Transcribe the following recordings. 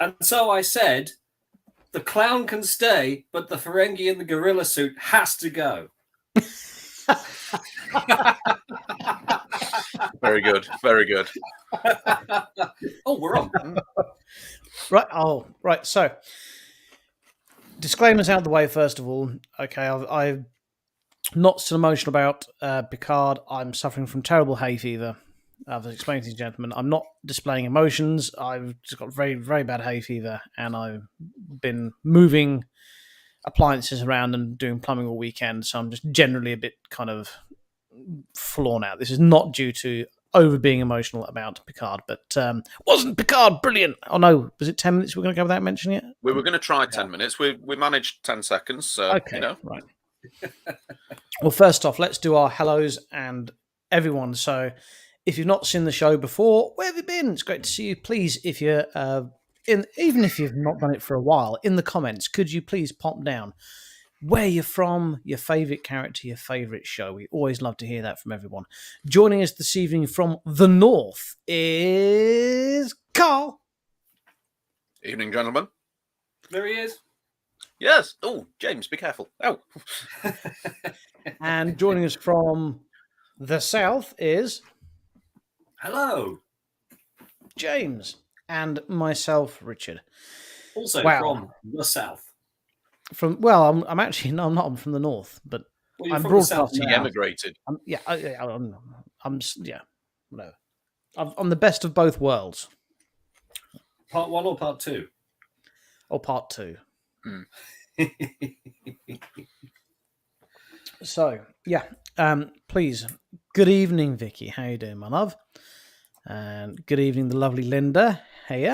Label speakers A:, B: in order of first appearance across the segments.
A: And so I said, the clown can stay, but the Ferengi in the gorilla suit has to go.
B: Very good. Very good.
A: Oh, we're on.
C: Right. Oh, right. So, disclaimers out of the way, first of all. Okay, I'm not still emotional about Picard. I'm suffering from terrible hay fever. I've explained to you, gentlemen, I'm not displaying emotions. I've just got very, very bad hay fever, and I've been moving appliances around and doing plumbing all weekend, so I'm just generally a bit kind of flown out. This is not due to over being emotional about Picard, but wasn't Picard brilliant? Oh no, was it 10 minutes we're going to go without mentioning it?
B: We were going to try 10 minutes. We managed 10 seconds, so,
C: Okay,
B: you know.
C: right. Well, first off, let's do our hellos and everyone. So, if you've not seen the show before, where have you been? It's great to see you. Please, if you're even if you've not done it for a while, in the comments, could you please pop down where you're from, your favourite character, your favourite show? We always love to hear that from everyone. Joining us this evening from the north is Carl.
B: Evening, gentlemen.
A: There he is.
B: Yes. Oh, James, be careful. Oh.
C: And joining us from the south is
A: Hello.
C: James. And myself, Richard.
A: Also from the south.
C: I'm not. I'm from the north, but
A: Well,
C: I'm
A: from the south
C: broadcasting.
B: He emigrated.
C: I'm the best of both worlds.
A: Part 1 or part 2?
C: Or part 2. So, yeah. Please, good evening, Vicky. How you doing, my love? And good evening, the lovely Linda. Hey,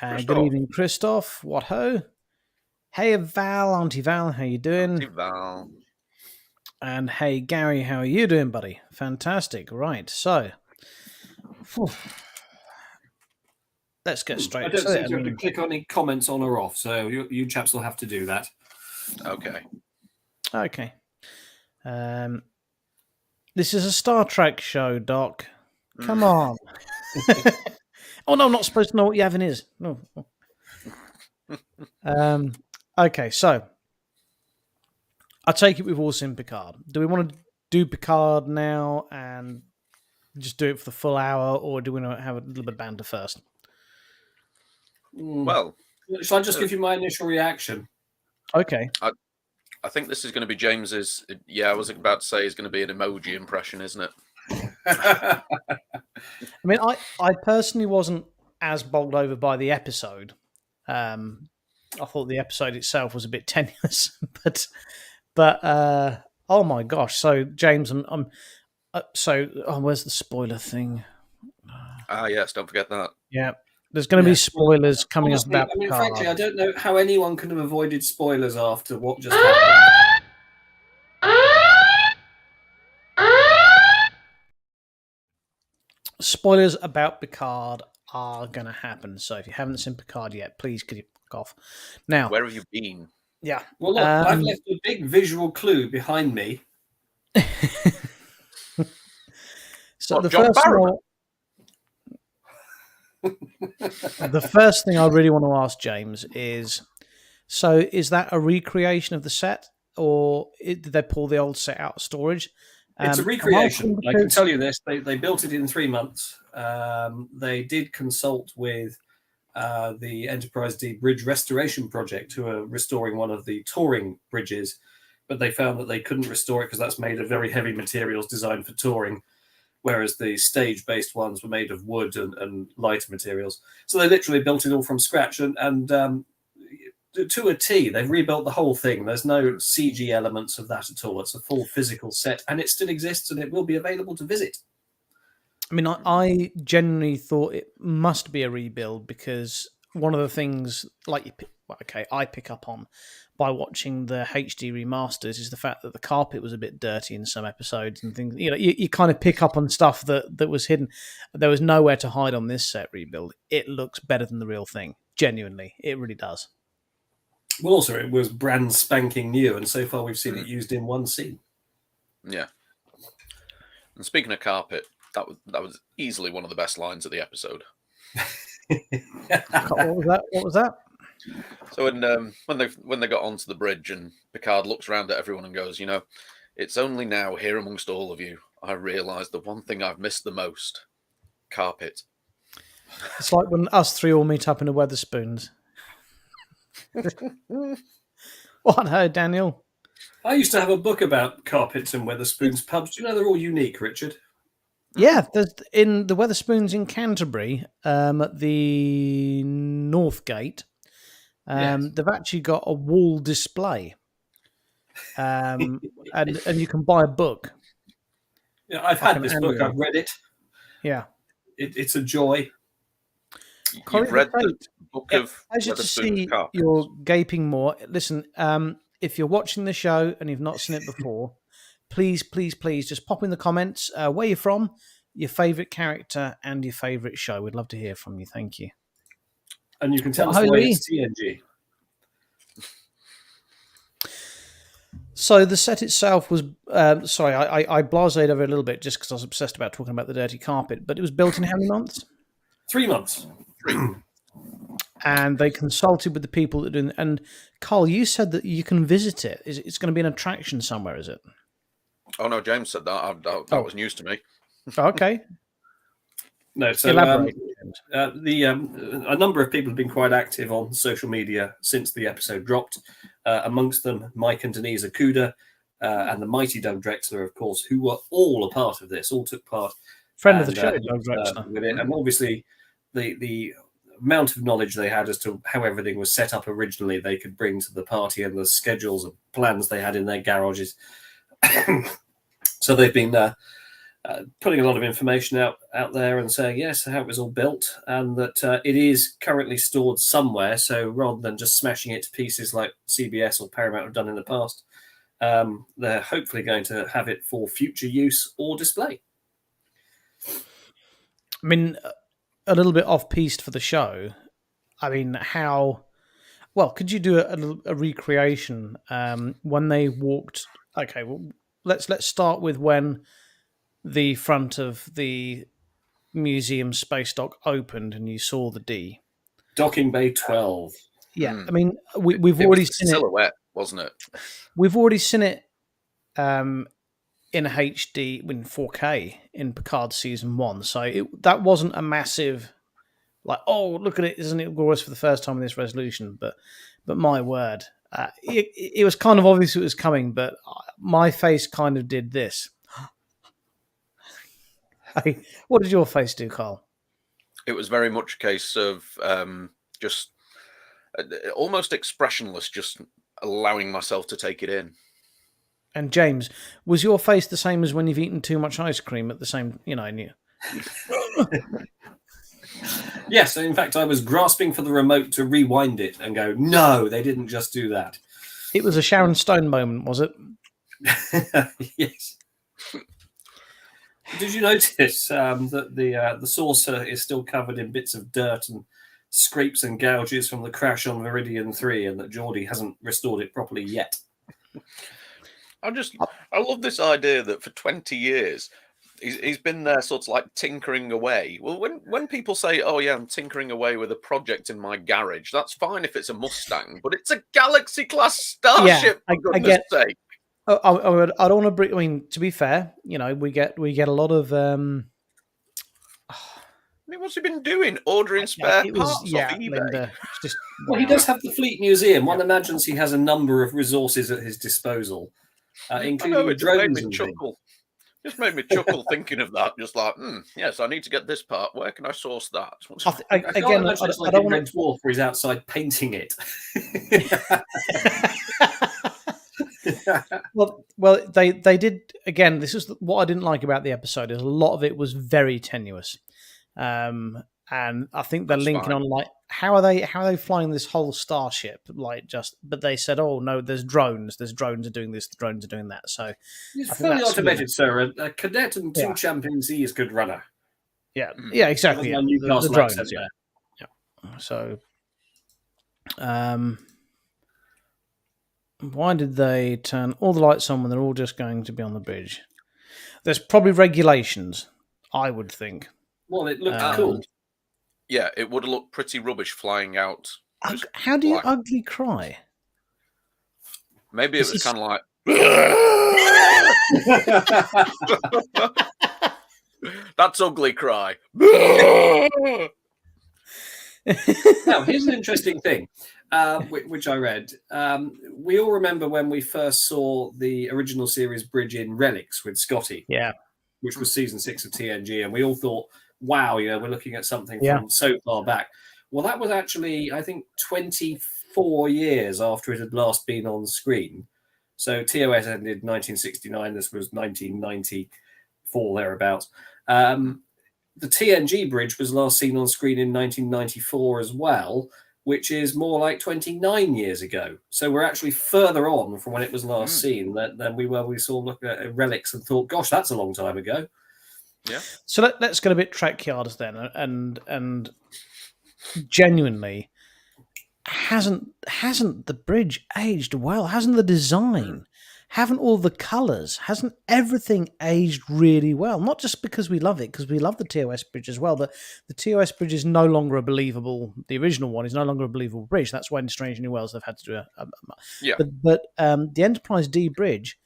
C: and good evening, Christoph. What ho? Hey, Val, Auntie Val. How you doing?
B: Auntie Val.
C: And hey, Gary. How are you doing, buddy? Fantastic. Right. So, let's get straight.
A: I don't think you have to click on any comments on or off, so you chaps will have to do that.
B: Okay.
C: Okay. This is a Star Trek show, Doc. Come on. Oh no, I'm not supposed to know what Yavin is. No. Okay, so I take it we've all seen Picard. Do we want to do Picard now and just do it for the full hour, or do we want to have a little bit of banter first?
B: Well,
A: shall I just give you my initial reaction?
C: Okay.
B: I think this is going to be James's. Yeah, I was about to say it's going to be an emoji impression, isn't it?
C: I mean, I personally wasn't as bowled over by the episode. I thought the episode itself was a bit tenuous, but oh my gosh! So James, where's the spoiler thing?
B: Yes, don't forget that.
C: Yeah, there's going to be spoilers coming up about.
A: I mean, frankly, I don't know how anyone could have avoided spoilers after what just happened.
C: Spoilers about Picard are going to happen. So if you haven't seen Picard yet, please could you fuck off. Now,
B: where have you been?
C: Yeah.
A: Well, look, I've left a big visual clue behind me.
C: So the first thing I really want to ask James is, so is that a recreation of the set, or did they pull the old set out of storage?
A: It's a recreation. I can tell you this. They built it in 3 months. They did consult with the Enterprise D Bridge Restoration Project, who are restoring one of the touring bridges, but they found that they couldn't restore it because that's made of very heavy materials designed for touring, whereas the stage-based ones were made of wood and lighter materials. So they literally built it all from scratch, and to a T, they've rebuilt the whole thing. There's no CG elements of that at all. It's a full physical set, and it still exists, and it will be available to visit.
C: I mean, I genuinely thought it must be a rebuild, because one of the things, I pick up on by watching the HD remasters is the fact that the carpet was a bit dirty in some episodes and things. You know, you kind of pick up on stuff that was hidden. There was nowhere to hide on this set rebuild. It looks better than the real thing. Genuinely, it really does.
A: Well, also, it was brand spanking new, and so far we've seen it used in one scene.
B: Yeah. And speaking of carpet, that was easily one of the best lines of the episode.
C: What was that?
B: So when they got onto the bridge and Picard looks around at everyone and goes, it's only now here amongst all of you I realise the one thing I've missed the most: carpet.
C: It's like when us three all meet up in the Weatherspoons. What, no, Daniel?
A: I used to have a book about carpets and Weatherspoons pubs. Do you know they're all unique, Richard?
C: Yeah, there's in the Weatherspoons in Canterbury, at the North Gate. They've actually got a wall display, and you can buy a book.
A: Yeah, I've had this book. I've read it.
C: Yeah,
A: it's a joy.
B: You've read the book of
C: Pleasure to see
B: carpets.
C: you're gaping more. Listen, if you're watching the show and you've not seen it before, please just pop in the comments where you're from, your favourite character, and your favourite show. We'd love to hear from you. Thank you.
A: And you can tell us why it's TNG.
C: So the set itself was, sorry, I blasé over it a little bit just because I was obsessed about talking about the dirty carpet, but it was built in how many months?
A: 3 months.
C: And they consulted with the people that do. And Carl, you said that you can visit it. It's going to be an attraction somewhere, is it?
B: Oh no, James said that. That was news to me.
C: Okay.
A: No, so
C: elaborate.
A: A number of people have been quite active on social media since the episode dropped. Amongst them, Mike and Denise Akuda, and the mighty Doug Drexler, of course, who were all a part of this, all took part.
C: Friend of the show, Doug Drexler.
A: With it. And obviously, the amount of knowledge they had as to how everything was set up originally, they could bring to the party, and the schedules and plans they had in their garages. So they've been putting a lot of information out there and saying, yes, how it was all built, and that it is currently stored somewhere. So rather than just smashing it to pieces like CBS or Paramount have done in the past, they're hopefully going to have it for future use or display.
C: I mean, a little bit off-piste for the show. I mean, how... Well, could you do a recreation when they walked... Okay, well, let's start with when the front of the museum space dock opened and you saw the D.
A: Docking Bay 12.
C: Yeah, I mean, we've already seen
B: silhouette, wasn't it?
C: We've already seen it in HD, in 4K in Picard Season 1. So that wasn't a massive, like, oh, look at it, isn't it glorious for the first time in this resolution? But my word, it was kind of obvious it was coming, but my face kind of did this. What did your face do, Carl?
B: It was very much a case of just almost expressionless, just allowing myself to take it in.
C: And James, was your face the same as when you've eaten too much ice cream at the same,
A: Yes, in fact, I was grasping for the remote to rewind it and go, no, they didn't just do that.
C: It was a Sharon Stone moment, was it?
A: Yes. Did you notice that the saucer is still covered in bits of dirt and scrapes and gouges from the crash on Viridian 3, and that Geordie hasn't restored it properly yet?
B: I love this idea that for 20 years he's been there sort of like tinkering away. Well, when people say, oh yeah, I'm tinkering away with a project in my garage, that's fine if it's a Mustang, but it's a Galaxy class starship, for goodness sake.
C: I don't want to bring. I mean, to be fair, we get a lot of. I
B: mean, what's he been doing? Ordering spare parts off eBay.
C: Linda,
A: well, he does have the Fleet Museum. One imagines he has a number of resources at his disposal, including drones and chuckle.
B: Just made me chuckle thinking of that. Just like, yes, I need to get this part. Where can I source that?
A: I don't want to dwarf where he's outside painting it.
C: Well, they did again. This is what I didn't like about the episode. Is a lot of it was very tenuous, and I think they're linking on like how are they flying this whole starship but they said, oh no, there's drones are doing this, the drones are doing that. So
A: it's fully automated, sir. A cadet and two chimpanzees could run her.
C: Yeah, exactly. Yeah. The drones, yeah. So, why did they turn all the lights on when they're all just going to be on the bridge? There's probably regulations, I would think.
A: Well, it looked cool.
B: Yeah, it would have looked pretty rubbish flying out.
C: How do you ugly cry?
B: Maybe it was kind of like... That's ugly cry.
A: Now, here's an interesting thing, which I read. We all remember when we first saw the original series Bridge in Relics with Scotty, which was season 6 of TNG, and we all thought, wow, we're looking at something from so far back. Well, that was actually, I think, 24 years after it had last been on screen. So TOS ended 1969. This was 1994, thereabouts. The TNG bridge was last seen on screen in 1994 as well, which is more like 29 years ago. So we're actually further on from when it was last seen than we were. We saw look at Relics and thought, gosh, that's a long time ago.
B: Yeah.
C: So let's get a bit trackyards then, and genuinely, hasn't the bridge aged well? Hasn't the design? Haven't all the colours? Hasn't everything aged really well? Not just because we love it, because we love the TOS bridge as well, but the TOS bridge is no longer a believable... The original one is no longer a believable bridge. That's why in Strange New Worlds they've had to do But the Enterprise D bridge,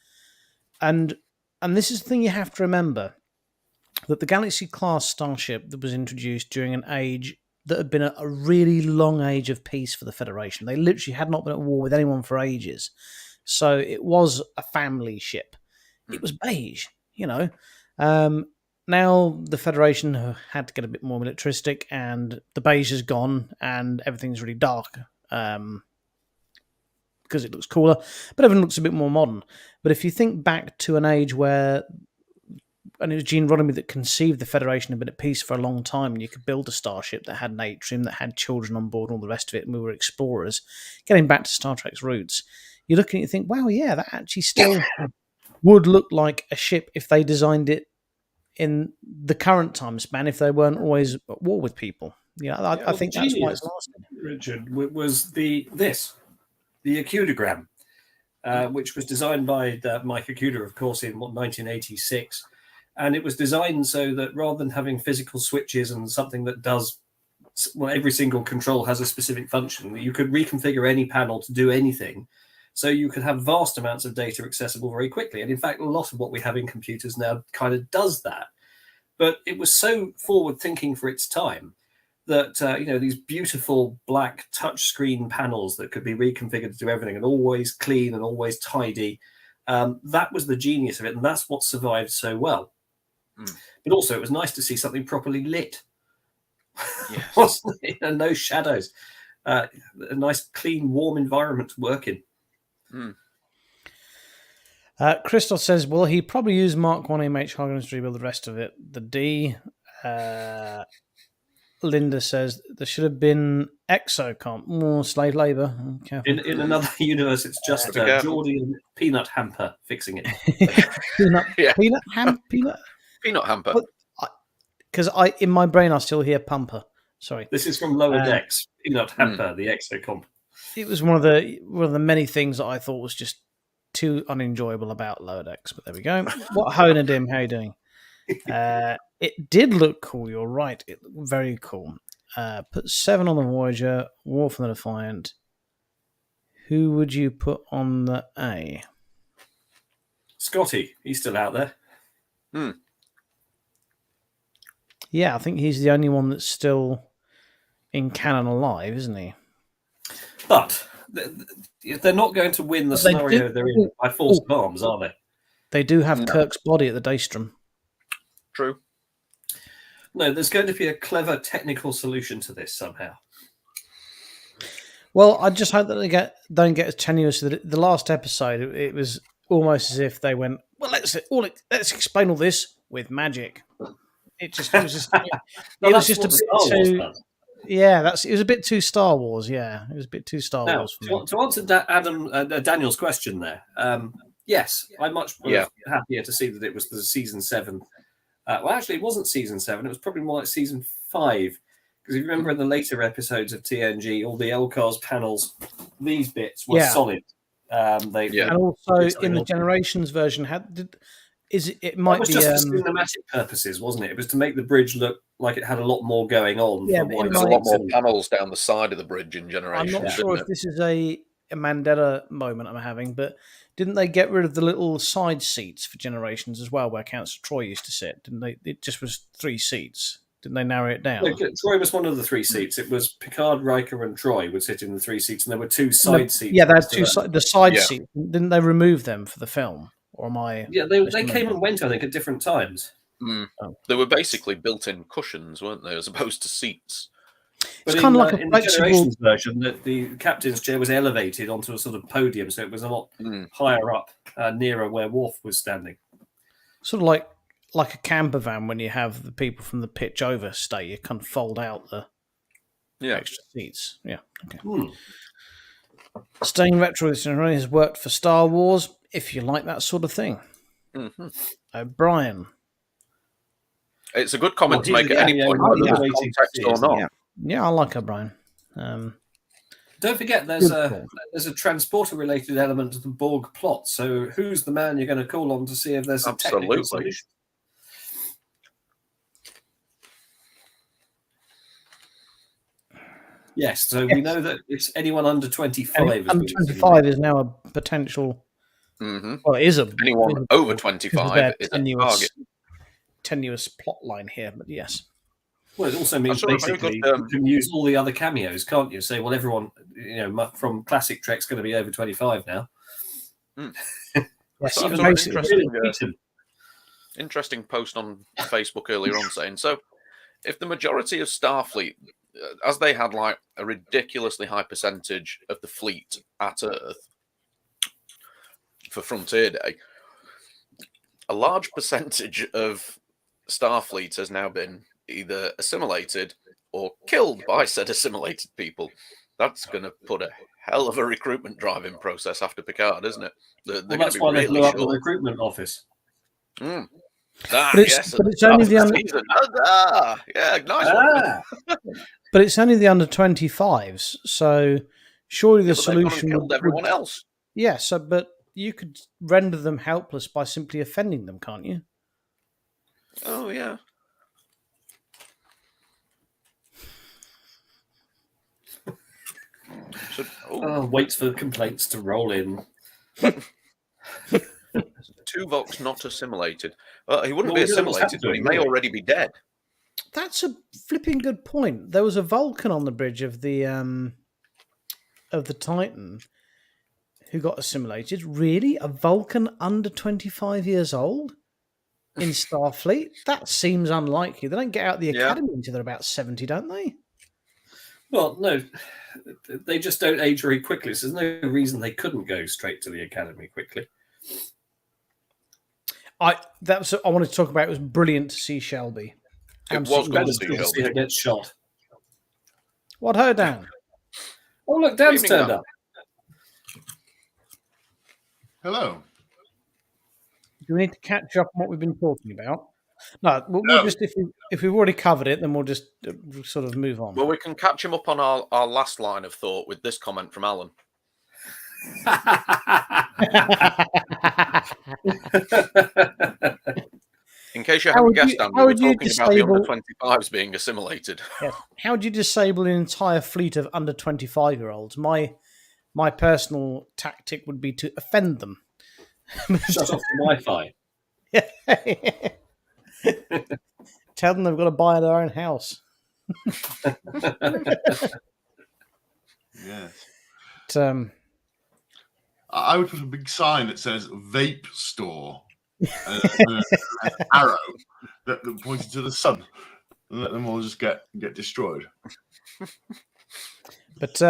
C: and this is the thing you have to remember, that the Galaxy-class starship that was introduced during an age that had been a really long age of peace for the Federation. They literally had not been at war with anyone for ages. So it was a family ship. It was beige, Now the Federation had to get a bit more militaristic, and the beige is gone, and everything's really dark because it looks cooler, but everything looks a bit more modern. But if you think back to an age where, and it was Gene Roddenberry that conceived the Federation had been at peace for a long time, and you could build a starship that had an atrium, that had children on board, and all the rest of it, and we were explorers. Getting back to Star Trek's roots, you're looking at it and think, wow, yeah, that actually still would look like a ship if they designed it in the current time span, if they weren't always at war with people. I think that's why it's lasting.
A: Richard, was the Acudogram, which was designed by Mike Acuda, of course, in 1986. And it was designed so that rather than having physical switches and something that does, well, every single control has a specific function, you could reconfigure any panel to do anything. So you could have vast amounts of data accessible very quickly. And in fact, a lot of what we have in computers now kind of does that. But it was so forward thinking for its time that, these beautiful black touchscreen panels that could be reconfigured to do everything and always clean and always tidy. That was the genius of it. And that's what survived so well. But also, it was nice to see something properly lit.
B: Yes.
A: Wasn't it? And no shadows. A nice, clean, warm environment to work in.
C: Christoph says, well, he probably used Mark 1 MH Hogans to rebuild the rest of it. The D. Linda says there should have been exocomp, more slave labour.
A: In another universe, it's just Geordie and Peanut Hamper fixing it.
C: Peanut Hamper. Because in my brain, I still hear Pumper. Sorry.
A: This is from Lower Decks. Peanut Hamper, the exocomp.
C: It was one of the many things that I thought was just too unenjoyable about Lower Decks. But there we go. What Honadim? How you doing? It did look cool. You're right. It looked very cool. Put 7 on the Voyager. Worf on the Defiant. Who would you put on the A?
A: Scotty. He's still out there.
C: Yeah, I think he's the only one that's still in canon alive, isn't he?
A: But they're not going to win the scenario they're in by force of arms, are they?
C: They do have Kirk's body at the Daystrom.
B: True.
A: No, there's going to be a clever technical solution to this somehow.
C: Well, I just hope that they don't get as tenuous. That the last episode, it was almost as if they went, well, let's explain all this with magic. It was just a bit too. Yeah, it was a bit too Star Wars. Yeah, it was a bit too Star Wars for me.
A: To answer Daniel's question there, yes, I'm much happier to see that it was the season 7. Well, actually, it wasn't season 7. It was probably more like season 5. Because if you remember in the later episodes of TNG, all the LCARS panels, these bits were solid.
C: And also in the Generations version, It might
A: was
C: be
A: just for cinematic purposes, wasn't it? It was to make the bridge look like it had a lot more going on.
C: Yeah,
B: There's a lot more panels down the side of the bridge in Generations.
C: I'm not sure if this is a Mandela moment I'm having, but didn't they get rid of the little side seats for Generations as well, where Councillor Troy used to sit? Didn't they? It just was 3 seats. Didn't they narrow it down?
A: No, Troy was one of the 3 seats. It was Picard, Riker, and Troy would sit in the 3 seats, and there were 2 side seats.
C: Yeah, they had 2 the side seats. Didn't they remove them for the film? Or am I?
A: Yeah, they came and went, I think, at different times.
C: Oh.
B: They were basically built-in cushions, weren't they, as opposed to seats?
A: But it's kind of like in the Generations version, that the captain's chair was elevated onto a sort of podium, so it was a lot higher up, nearer where Worf was standing.
C: Sort of like a camper van when you have the people from the pitch over stay, you can fold out the extra seats. Yeah. Okay. Staying retro has worked for Star Wars, if you like that sort of thing. O'Brien.
B: It's a good comment to make at any point, whether there's context or not.
C: Yeah, I like O'Brien.
A: Don't forget, there's a transporter-related element to the Borg plot. So, who's the man you're going to call on to see if there's a technical solution? Yes, so we know that it's anyone under 25.
C: Under 25 is now a potential. Well, it is
B: anyone over 25 is a target.
C: Tenuous plot line here, but yes.
A: Well, it also means basically you can use all the other cameos, can't you? Say, well, everyone from classic Trek's going to be over 25 now.
C: Yes,
B: interesting post on Facebook earlier on saying, so if the majority of Starfleet, as they had like a ridiculously high percentage of the fleet at Earth for Frontier Day, a large percentage of Starfleet has now been either assimilated or killed by said assimilated people. That's going to put a hell of a recruitment driving process after Picard, isn't it?
A: That's why they blew up the recruitment office.
C: But it's only the But it's only the under 25s, so surely the solution
B: killed everyone else.
C: Yes, but you could render them helpless by simply offending them, can't you?
B: Oh yeah.
A: Waits for complaints to roll in.
B: Tuvok's not assimilated. He wouldn't be assimilated, but he may already be dead.
C: That's a flipping good point. There was a Vulcan on the bridge of the Titan who got assimilated. Really? A Vulcan under 25 years old in Starfleet? That seems unlikely. They don't get out of the academy until they're about 70, don't they?
A: Well, no. They just don't age very quickly, so there's no reason they couldn't go straight to the academy quickly.
C: I wanted to talk about. It was brilliant to see Shelby.
B: It was good to see Shelby.
A: Her get shot.
C: What, her, Dan?
A: Oh, look, Dan's turned up.
D: Hello.
C: Do we need to catch up on what we've been talking about? No, we'll just if we've already covered it, then we'll just sort of move on.
B: Well, we can catch him up on our last line of thought with this comment from Alan. In case you haven't guessed, Dan, we were talking about the under 25s being assimilated.
C: Yes. How would you disable an entire fleet of under 25-year-olds? My personal tactic would be to offend them.
A: Shut off the Wi-Fi.
C: Tell them they've got to buy their own house.
D: Yes.
C: But,
D: I would put a big sign that says vape store, an arrow that pointed to the sun, and let them all just get destroyed.
C: But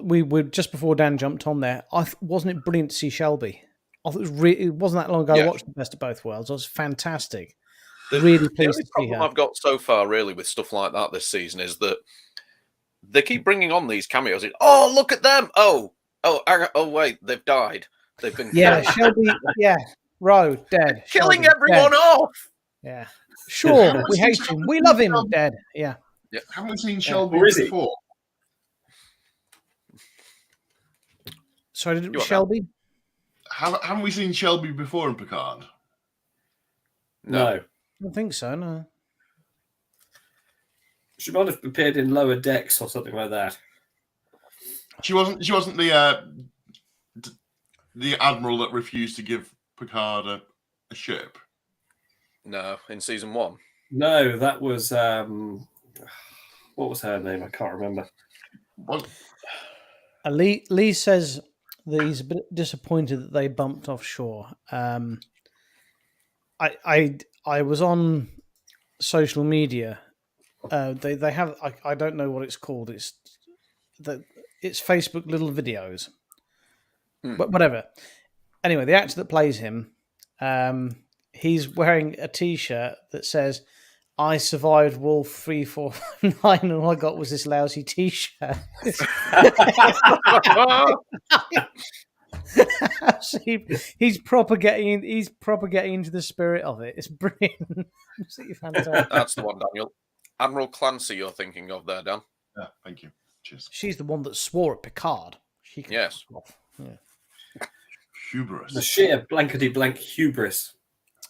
C: we were just before Dan jumped on there. Wasn't it brilliant to see Shelby? I thought it wasn't that long ago. I watched the Best of Both Worlds. It was fantastic. Really pleased to see her.
B: The problem I've got so far, really, with stuff like that this season is that they keep bringing on these cameos. Oh, look at them! Oh, wait, they've died. They've been
C: killed. Shelby. Yeah, Roe dead.
B: Killing
C: Shelby,
B: everyone
C: dead.
B: Off.
C: Yeah, sure. We hate him. We love him. Dead. Yeah.
D: Haven't we seen Shelby before?
C: Sorry, Shelby?
D: Haven't we seen Shelby before in Picard?
A: No.
C: I don't think so. No.
A: She might have appeared in Lower Decks or something like that.
D: She wasn't the admiral that refused to give Picard a ship.
B: No, in season 1.
A: No, that was what was her name? I can't remember.
D: What?
C: Lee says that he's a bit disappointed that they bumped offshore. I was on social media. They have I don't know what it's called. It's Facebook little videos, but whatever. Anyway, the actor that plays him, he's wearing a T-shirt that says, "I survived Wolf 349, and all I got was this lousy T-shirt." He's proper getting into the spirit of it. It's brilliant. Absolutely fantastic.
B: That's the one, Daniel. Admiral Clancy, you're thinking of there, Dan.
D: Yeah, thank you. Cheers.
C: She's the one that swore at Picard. She can
B: Yes.
C: Yeah.
D: Hubris.
A: The sheer blankety blank hubris.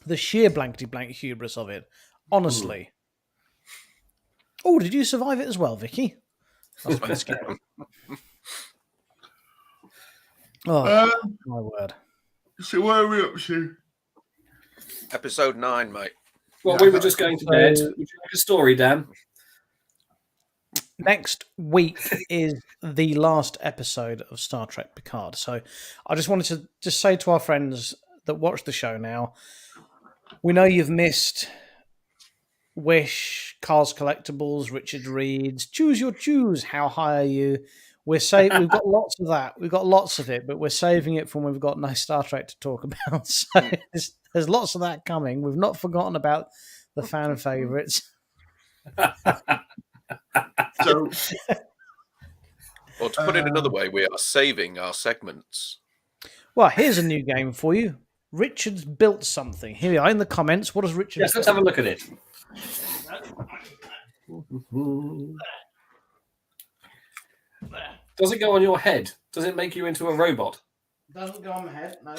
C: The sheer blankety blank hubris of it. Honestly. Oh, did you survive it as well, Vicky? Oh, my word.
D: So where are we up to?
B: Episode 9, mate.
A: Well, we were just going to bed. Would you like a story, Dan?
C: Next week is the last episode of Star Trek Picard. So I just wanted to just say to our friends that watch the show now, we know you've missed Wish, Carl's Collectibles, Richard Reed's, Choose Your Choose, How High Are You? We've got lots of that. We've got lots of it, but we're saving it for when we've got no Star Trek to talk about. So there's lots of that coming. We've not forgotten about the fan favourites.
D: So,
B: Or to put it another way, we are saving our segments.
C: Well, here's a new game for you. Richard's built something. Here we are in the comments. What does Richard?
A: Yes, let's have a look at it. Does it go on your head? Does it make you into a robot?
C: Doesn't go on my head. No.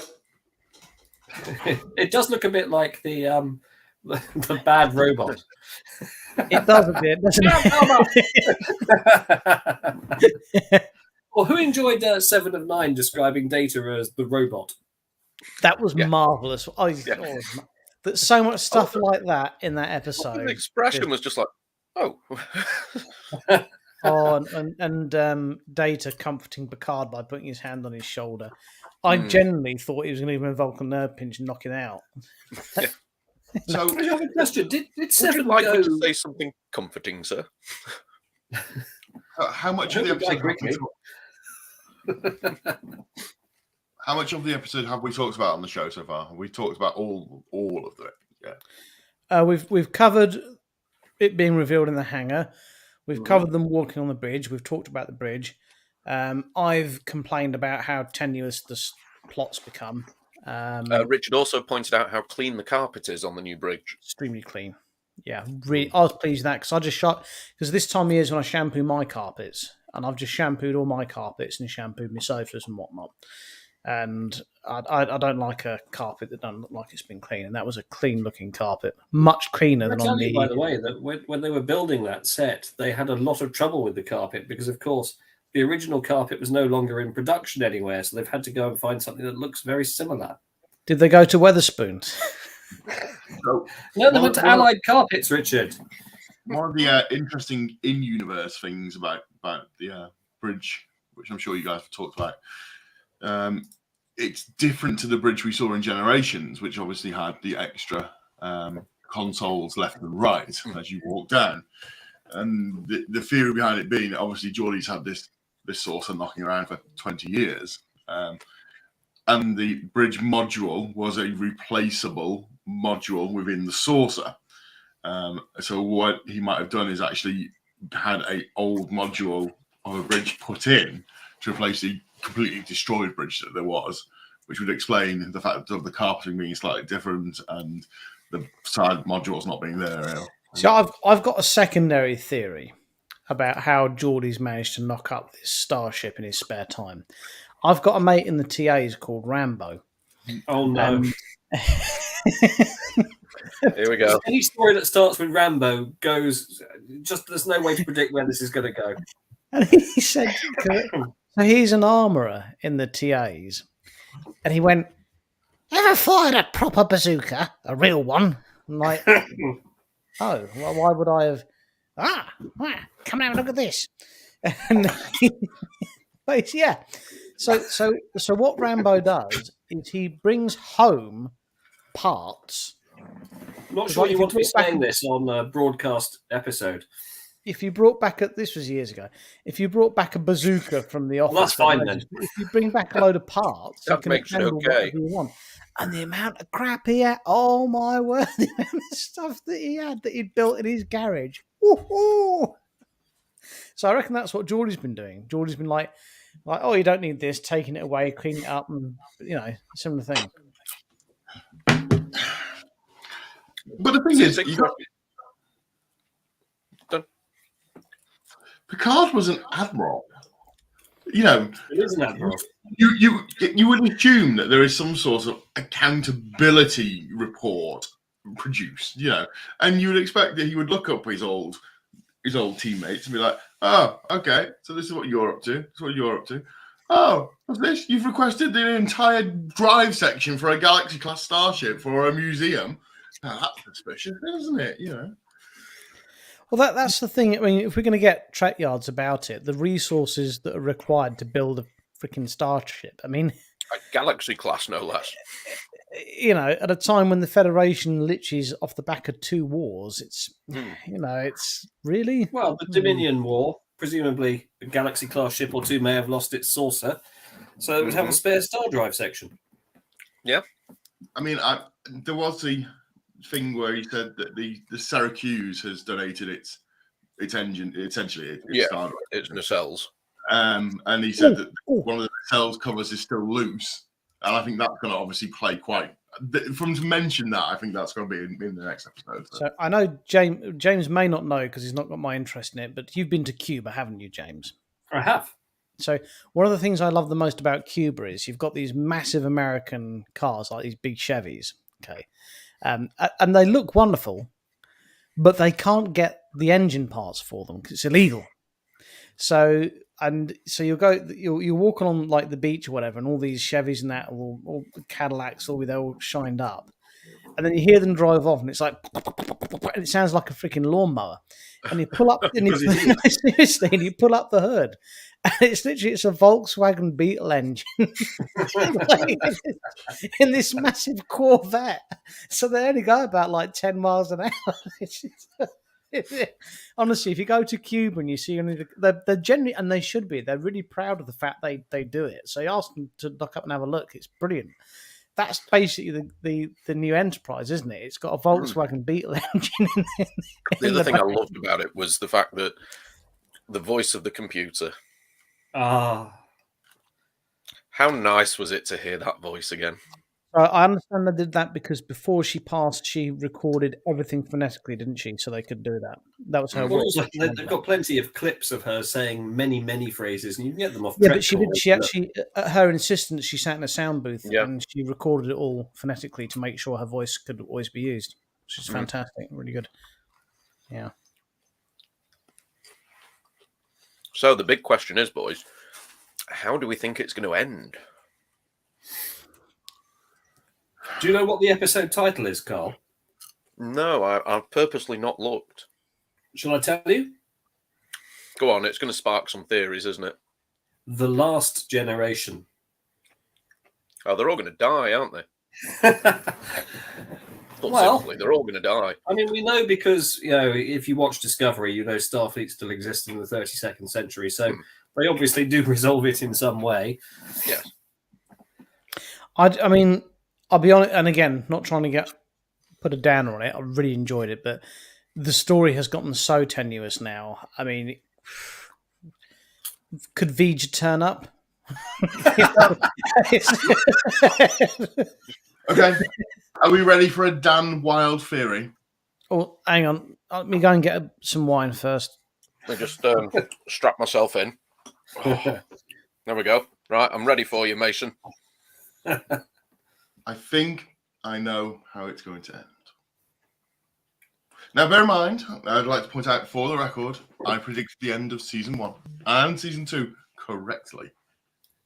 A: It does look a bit like the bad robot.
C: It does a bit, doesn't it?
A: Well, who enjoyed 7 of 9 describing Data as the robot?
C: That was marvellous. There's so much stuff like that in that episode.
B: The expression was just like, oh.
C: And Data comforting Picard by putting his hand on his shoulder. I genuinely thought he was going to give him a Vulcan nerve pinch and knock him out.
D: So,
A: I have a question. Did
B: Would
A: Seven
B: you like
A: go?
B: me to say something comforting, sir?
D: how much of the episode? How much of the episode have we talked about on the show so far? Have we talked about all of it? Yeah.
C: We've covered it being revealed in the hangar. We've covered them walking on the bridge. We've talked about the bridge. I've complained about how tenuous the plots become.
B: Richard also pointed out how clean the carpet is on the new bridge.
C: Extremely clean. Yeah, really. I was pleased with that because I just shot because this time of year is when I shampoo my carpets, and I've just shampooed all my carpets and shampooed my sofas and whatnot. And I don't like a carpet that doesn't look like it's been clean, and that was a clean looking carpet, much cleaner than on the.
A: By the way, that when they were building that set, they had a lot of trouble with the carpet because, of course, the original carpet was no longer in production anywhere, so they've had to go and find something that looks very similar.
C: Did they go to Weatherspoons?
A: No, they went to Allied Carpets, Richard.
D: One of the interesting in-universe things about the bridge, which I'm sure you guys have talked about, it's different to the bridge we saw in Generations, which obviously had the extra consoles left and right as you walk down. And the theory behind it being, obviously, Geordie's had this saucer knocking around for 20 years. And the bridge module was a replaceable module within the saucer. So what he might have done is actually had an old module of a bridge put in to replace the completely destroyed bridge that there was, which would explain the fact of the carpeting being slightly different and the side modules not being there.
C: So I've got a secondary theory about how Geordie's managed to knock up this starship in his spare time. I've got a mate in the TAs called Rambo.
A: Oh no!
B: Here we go.
A: Any story that starts with Rambo goes. Just there's no way to predict where this is going to go.
C: And he said, so he's an armourer in the TAs, and he went, "Ever fired a proper bazooka, a real one?" I'm like, oh, well, why would I have? Come and have a look at this. And but yeah, so what Rambo does is he brings home parts.
A: I'm not sure you want to be saying this on a broadcast episode.
C: If you brought back this was years ago. If you brought back a bazooka from the office,
A: Well, that's fine then.
C: If you bring back a load of parts, you
B: That
C: can
B: makes it
C: assemble
B: okay.
C: whatever you want. And the amount of crap he had, oh my word, the amount of stuff that he had that he'd built in his garage. Woo-hoo! So I reckon that's what Geordie's been doing. Geordie's been like, oh, you don't need this, taking it away, cleaning it up, and similar thing.
D: But the thing is, Picard was an admiral.
A: It is an admiral.
D: You would assume that there is some sort of accountability report produced, and you would expect that he would look up his old teammates and be like, "Oh, okay, so this is what you're up to. This is what you're up to. Oh, what's this? You've requested the entire drive section for a Galaxy-class starship for a museum. Now, that's suspicious, isn't it?
C: Well, that's the thing. I mean, if we're going to get track yards about it, the resources that are required to build a freaking starship. I mean,
B: A Galaxy class, no less.
C: At a time when the Federation liches off the back of 2 wars, it's it's really
A: Well, the Dominion War, presumably a Galaxy class ship or 2 may have lost its saucer, so it would have a spare star drive section.
B: Yeah.
D: I mean, there was the thing where he said that the Syracuse has donated its engine, essentially its star drive.
B: It's nacelles.
D: And he said that one of the nacelles covers is still loose, and I think that's going to obviously play quite. From to mention that, I think that's going to be in the next episode.
C: So I know James may not know because he's not got my interest in it, but you've been to Cuba, haven't you, James?
A: I have.
C: So one of the things I love the most about Cuba is you've got these massive American cars, like these big Chevys, okay, and they look wonderful, but they can't get the engine parts for them because it's illegal. So you're walking on like the beach or whatever, and all these Chevys and that, all Cadillacs, they're all shined up, and then you hear them drive off, and it's like, and it sounds like a freaking lawnmower. And you pull up, and you pull up the hood, and it's a Volkswagen Beetle engine in this massive Corvette. So they only go about like 10 miles an hour. Honestly, if you go to Cuba and you see they're generally, and they should be, they're really proud of the fact they do it. So you ask them to look up and have a look. It's brilliant. That's basically the new Enterprise, isn't it? It's got a Volkswagen Beetle engine in
B: the other thing I loved about it was the fact that the voice of the computer.
A: Ah.
B: How nice was it to hear that voice again?
C: I understand they did that because before she passed, she recorded everything phonetically, didn't she? So they could do that. That was her voice.
A: They've got plenty of clips of her saying many, many phrases, and you can get them off.
C: Yeah, but she actually, at her insistence, she sat in a sound booth and she recorded it all phonetically to make sure her voice could always be used. Which is fantastic, really good. Yeah.
B: So the big question is, boys, how do we think it's going to end?
A: Do you know what the episode title is, Carl?
B: No, I've purposely not looked.
A: Shall I tell you?
B: Go on, it's going to spark some theories, isn't it?
A: The Last Generation.
B: Oh, they're all going to die, aren't they? Simply, they're all going to die.
A: I mean, we know because, if you watch Discovery, Starfleet still exists in the 32nd century, so they obviously do resolve it in some way.
B: Yes.
C: I mean, I'll be honest, and again, not trying to put a downer on it. I really enjoyed it, but the story has gotten so tenuous now. I mean, could Vij turn up?
D: Okay, are we ready for a Dan Wild theory?
C: Oh, hang on. Let me go and get some wine first.
B: I just strap myself in. There we go. Right, I'm ready for you, Mason.
D: I think I know how it's going to end. Now, bear in mind, I'd like to point out for the record, I predicted the end of season 1 and season 2 correctly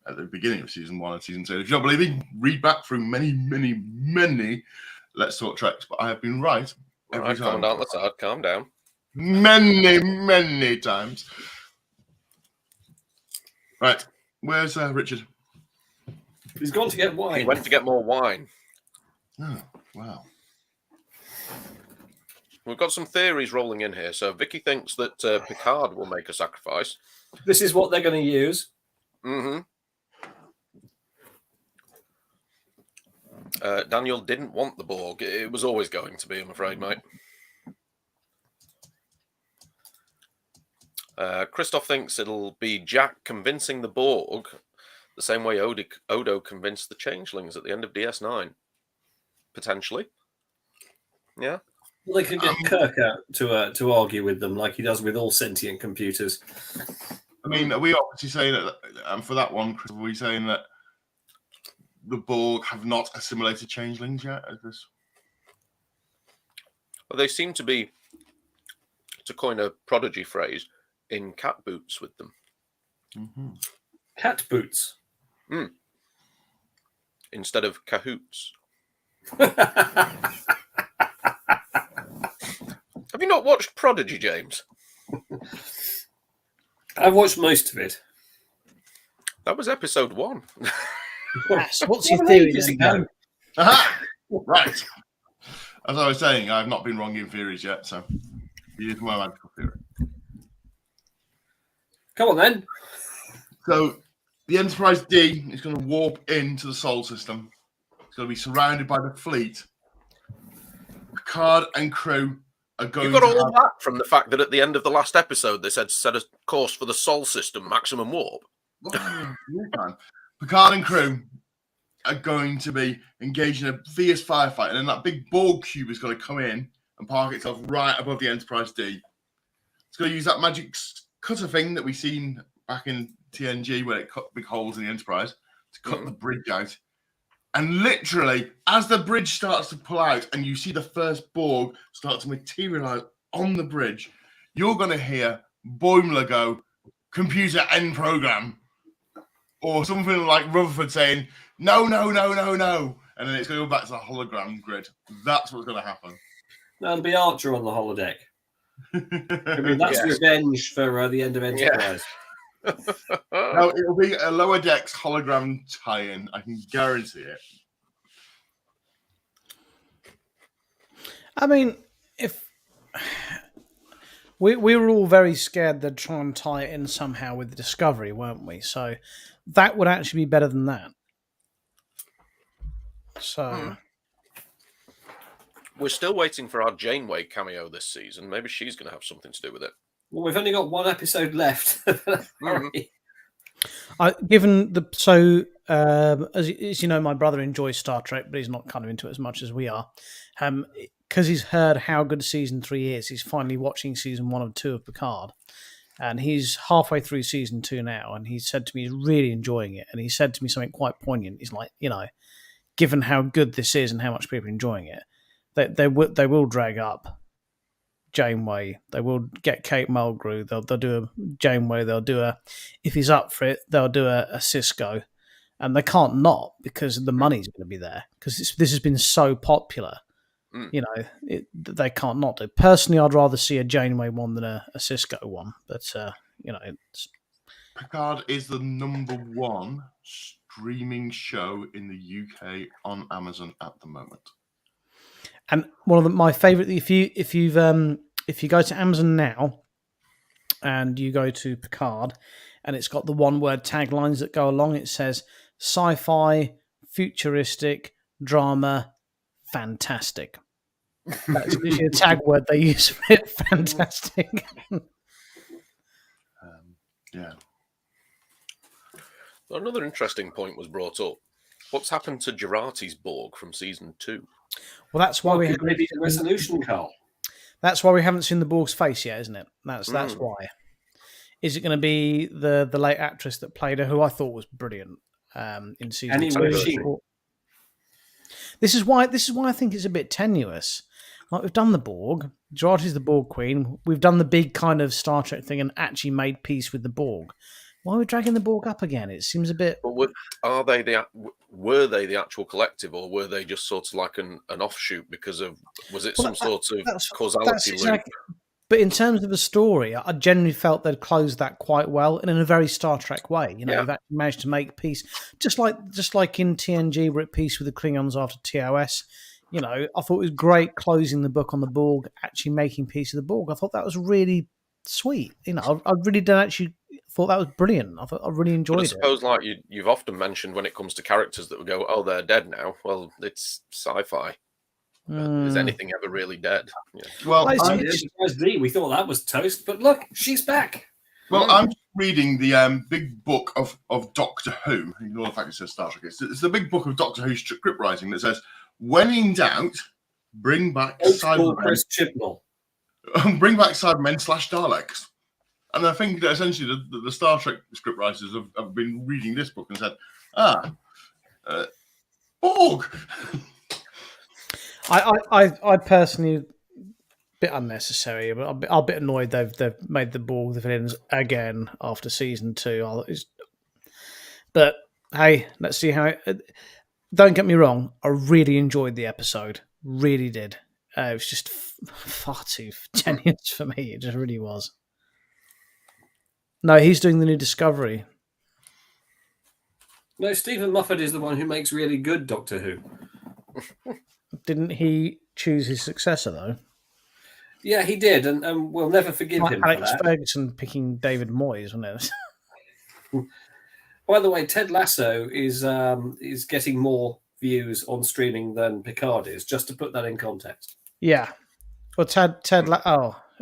D: at the beginning of season 1 and season 2. If you don't believe me, read back through many Let's Talk Treks, but I have been right every time.
B: Calm down, Lassard, calm down.
D: Many times. Right, where's Richard?
A: He's gone to get wine.
B: He went to get more wine.
D: Oh, wow.
B: We've got some theories rolling in here. So Vicky thinks that Picard will make a sacrifice.
A: This is what they're going to use.
B: Mm-hmm. Daniel didn't want the Borg. It was always going to be, I'm afraid, mate. Christoph thinks it'll be Jack convincing the Borg the same way Odo convinced the Changelings at the end of DS9. Potentially. Yeah.
A: Well, they could get Kirk out to argue with them like he does with all sentient computers.
D: I mean, are we obviously saying that, and for that one, Chris, are we saying that the Borg have not assimilated changelings yet?
B: Well, they seem to be, to coin a Prodigy phrase, in cat boots with them.
D: Mm-hmm.
A: Cat boots?
B: Instead of cahoots. Have you not watched Prodigy, James?
A: I've watched most of it.
B: That was episode 1.
C: Yes, what's your theory then?
D: Aha! Right. As I was saying, I've not been wrong in theories yet, so here's my magical theory.
A: Come on, then.
D: So the Enterprise D is going to warp into the Sol system. It's going to be surrounded by the fleet. Picard and crew are going
B: You got
D: to
B: all that from the fact that at the end of the last episode they said set a course for the Sol system, maximum warp.
D: Picard and crew are going to be engaged in a fierce firefight, and then that big Borg cube is going to come in and park itself right above the Enterprise D. It's going to use that magic cutter thing that we've seen back in TNG where it cut big holes in the Enterprise to cut the bridge out. And literally, as the bridge starts to pull out and you see the first Borg start to materialize on the bridge, you're going to hear Boimler go, "Computer end program." Or something like Rutherford saying, "No, no, no, no, no." And then it's going to go back to the hologram grid. That's what's going to happen.
A: There'll be Archer on the holodeck. I mean, that's revenge for the end of Enterprise.
D: No, it'll be a lower decks hologram tie-in. I can guarantee it.
C: I mean, if we were all very scared they'd try and tie it in somehow with the Discovery, weren't we? So that would actually be better than that. So
B: we're still waiting for our Janeway cameo this season. Maybe she's going to have something to do with it.
A: Well, we've only got one episode left.
C: As you know, my brother enjoys Star Trek, but he's not kind of into it as much as we are. Because he's heard how good season 3 is, he's finally watching season 1 and 2 of Picard. And he's halfway through season 2 now, and he said to me he's really enjoying it. And he said to me something quite poignant. He's like, given how good this is and how much people are enjoying it, they will drag up Janeway. They will get Kate Mulgrew. They'll do a Janeway. They'll do a, if he's up for it, they'll do a Cisco. And they can't not, because the money's going to be there. Because this has been so popular. They can't not do. Personally, I'd rather see a Janeway one than a Cisco one. But, it's...
D: Picard is the #1 streaming show in the UK on Amazon at the moment.
C: And one of my favourite, if you go to Amazon now and you go to Picard, and it's got the one-word taglines that go along, it says sci-fi, futuristic, drama, fantastic. That's usually a tag word they use for it. Fantastic.
D: Yeah.
B: Another interesting point was brought up. What's happened to Jurati's Borg from season 2?
C: Well, that's why we haven't
A: maybe the resolution, Carl.
C: That's why we haven't seen the Borg's face yet, isn't it? That's why. Is it going to be the late actress that played her, who I thought was brilliant in season 2? This is why I think it's a bit tenuous. Like, we've done the Borg. Jurati's the Borg Queen. We've done the big kind of Star Trek thing and actually made peace with the Borg. Why are we dragging the Borg up again? It seems a bit.
B: But were they the actual collective, or were they just sort of like an offshoot because of, was it some sort of causality loop?
C: But in terms of the story, I generally felt they'd closed that quite well and in a very Star Trek way. You know, they've actually managed to make peace, just like in TNG, we're at peace with the Klingons after TOS. You know, I thought it was great closing the book on the Borg, actually making peace with the Borg. I thought that was really sweet. You know, I really don't actually thought that was brilliant. I really enjoyed it.
B: I suppose, like you've often mentioned, when it comes to characters that would go, "Oh, they're dead now." Well, it's sci-fi. Is anything ever really dead? Yeah.
D: Well,
A: we thought that was toast, but look, she's back.
D: Well, I'm reading the big book of Doctor Who. Ignore the fact it says Star Trek. It's the big book of Doctor Who script writing that says, "When in doubt, bring back Cybermen." Bring back Cybermen / Daleks. And I think that essentially the Star Trek script writers have been reading this book and said, Borg.
C: I personally, a bit unnecessary, but I'm a bit annoyed they've made the Borg the villains again after season 2. But hey, let's see how it. Don't get me wrong, I really enjoyed the episode, really did. It was just far too tenuous for me. It just really was. No, he's doing the new Discovery.
A: No, Stephen Moffat is the one who makes really good Doctor Who.
C: Didn't he choose his successor, though?
A: Yeah, he did, and we'll never forgive him
C: Alex
A: for that.
C: Ferguson picking David Moyes, wasn't it?
A: By the way, Ted Lasso is getting more views on streaming than Picard is, just to put that in context.
C: Yeah. Well,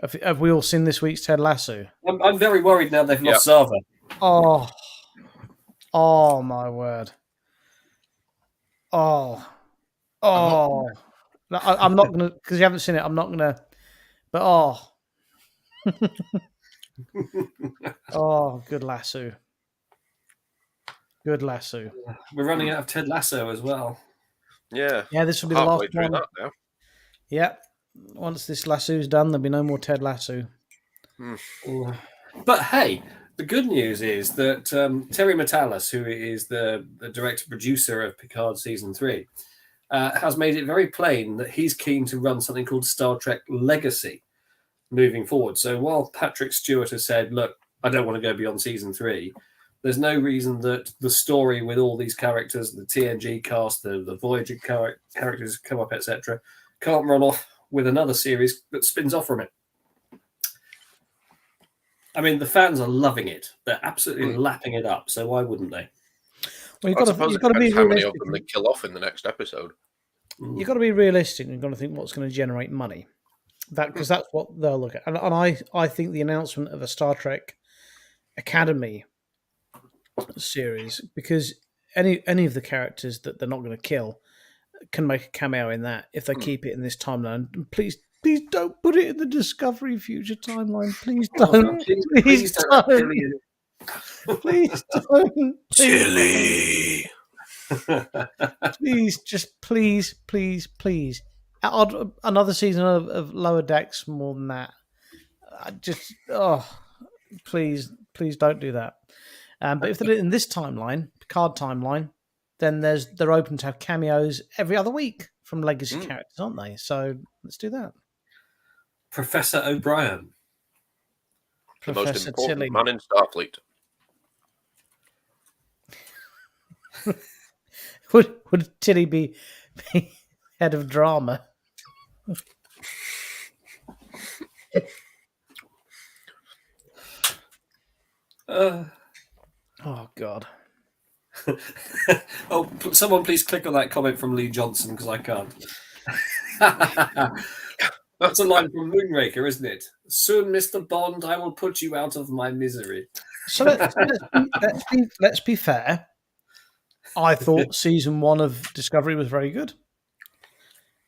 C: have we all seen this week's Ted Lasso?
A: I'm very worried now they've lost Sava.
C: Oh my word. I'm not going to, because you haven't seen it, I'm not going to, but good Lasso. Good Lasso.
A: We're running out of Ted Lasso as well.
B: Yeah.
C: Yeah, this will be the last one.
B: That now.
C: Yeah. Once this Lasso's done, there'll be no more Ted Lasso.
A: But hey, the good news is that Terry Matalas, who is the director-producer of Picard Season 3, has made it very plain that he's keen to run something called Star Trek Legacy moving forward. So while Patrick Stewart has said, look, I don't want to go beyond Season 3, there's no reason that the story with all these characters, the TNG cast, the Voyager characters come up, etc., can't run off with another series that spins off from it. I mean, the fans are loving it. They're absolutely lapping it up. So why wouldn't they?
C: Well, you've got to be
B: how many of them they kill off in the next episode.
C: You've got to be realistic. You've got to think what's going to generate money. Because that's what they'll look at. And I think the announcement of a Star Trek Academy series, because any of the characters that they're not going to kill can make a cameo in that if they keep it in this timeline. Please don't put it in the Discovery Future timeline. Please don't. Please don't. Please don't.
B: Silly.
C: Please. Another season of Lower Decks, more than that. Please don't do that. But if they do it in this timeline, Picard timeline, then they're open to have cameos every other week from legacy characters, aren't they? So let's do that.
A: Professor O'Brien.
B: The most important man in Starfleet.
C: Would Tilly be head of drama? Oh, God.
A: Someone please click on that comment from Lee Johnson, because I can't. That's a line from Moonraker, isn't it? Soon, Mr. Bond, I will put you out of my misery.
C: So let's be fair. I thought season 1 of Discovery was very good.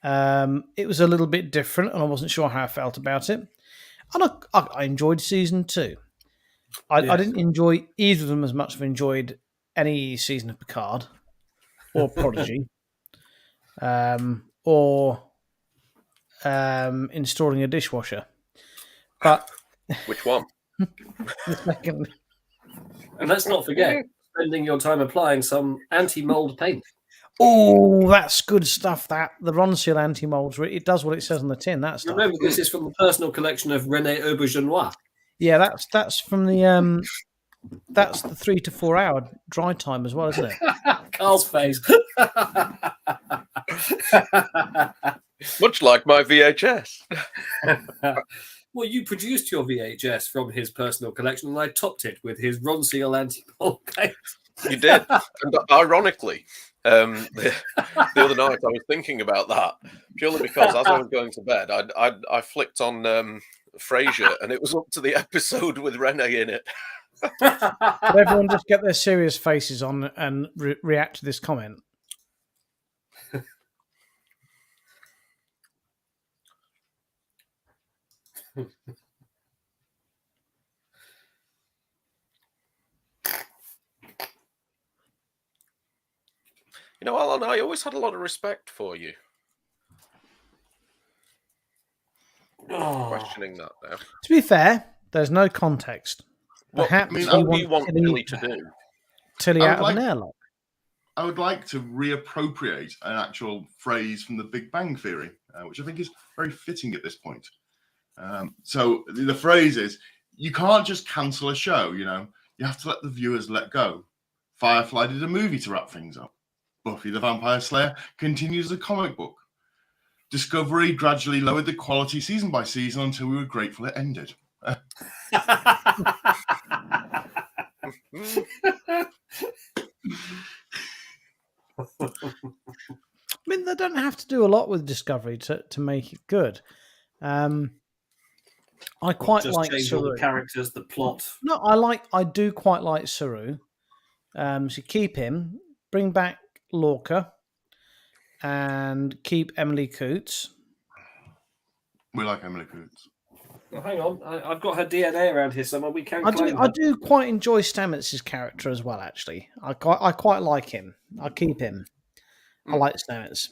C: It was a little bit different, and I wasn't sure how I felt about it. And I enjoyed season 2. I didn't enjoy either of them as much as I enjoyed any season of Picard or Prodigy or installing a dishwasher. But
B: Which one?
C: the second,
A: And let's not forget spending your time applying some anti-mold paint.
C: oh, that's good stuff. That the Ronseal anti-mold, it does what it says on the tin. That stuff.
A: Remember, this is from the personal collection of René Aubergenois.
C: Yeah, that's from the that's the 3 to 4 hour dry time as well, isn't it?
A: Carl's face.
B: Much like my VHS.
A: Well, you produced your VHS from his personal collection, and I topped it with his Ronseal anti-mold paint.
B: You did. And ironically, the other night I was thinking about that purely because as I was going to bed, I flicked on Frasier, and it was up to the episode with Renee in it.
C: But everyone just get their serious faces on and react to this comment.
B: You know, Alan, I always had a lot of respect for you. Questioning that now.
C: To be fair, there's no context. Perhaps
B: what do you want Tilly to do?
C: Tilly out of an airlock.
D: I would like to reappropriate an actual phrase from the Big Bang Theory, which I think is very fitting at this point. So the phrase is, you can't just cancel a show, you know. You have to let the viewers let go. Firefly did a movie to wrap things up. Buffy the Vampire Slayer continues a comic book. Discovery gradually lowered the quality season by season until we were grateful it ended.
C: I mean, they don't have to do a lot with Discovery to make it good. I quite
A: just
C: like
A: change all the characters, the plot.
C: No, I do quite like Saru. So keep him, bring back Lorca, and keep Emily Coots.
D: We like Emily Coots.
A: Well, hang on, I've got her DNA around here somewhere. We can.
C: I do quite enjoy Stamets' character as well. Actually, I quite like him. I'll keep him. I like Stamets.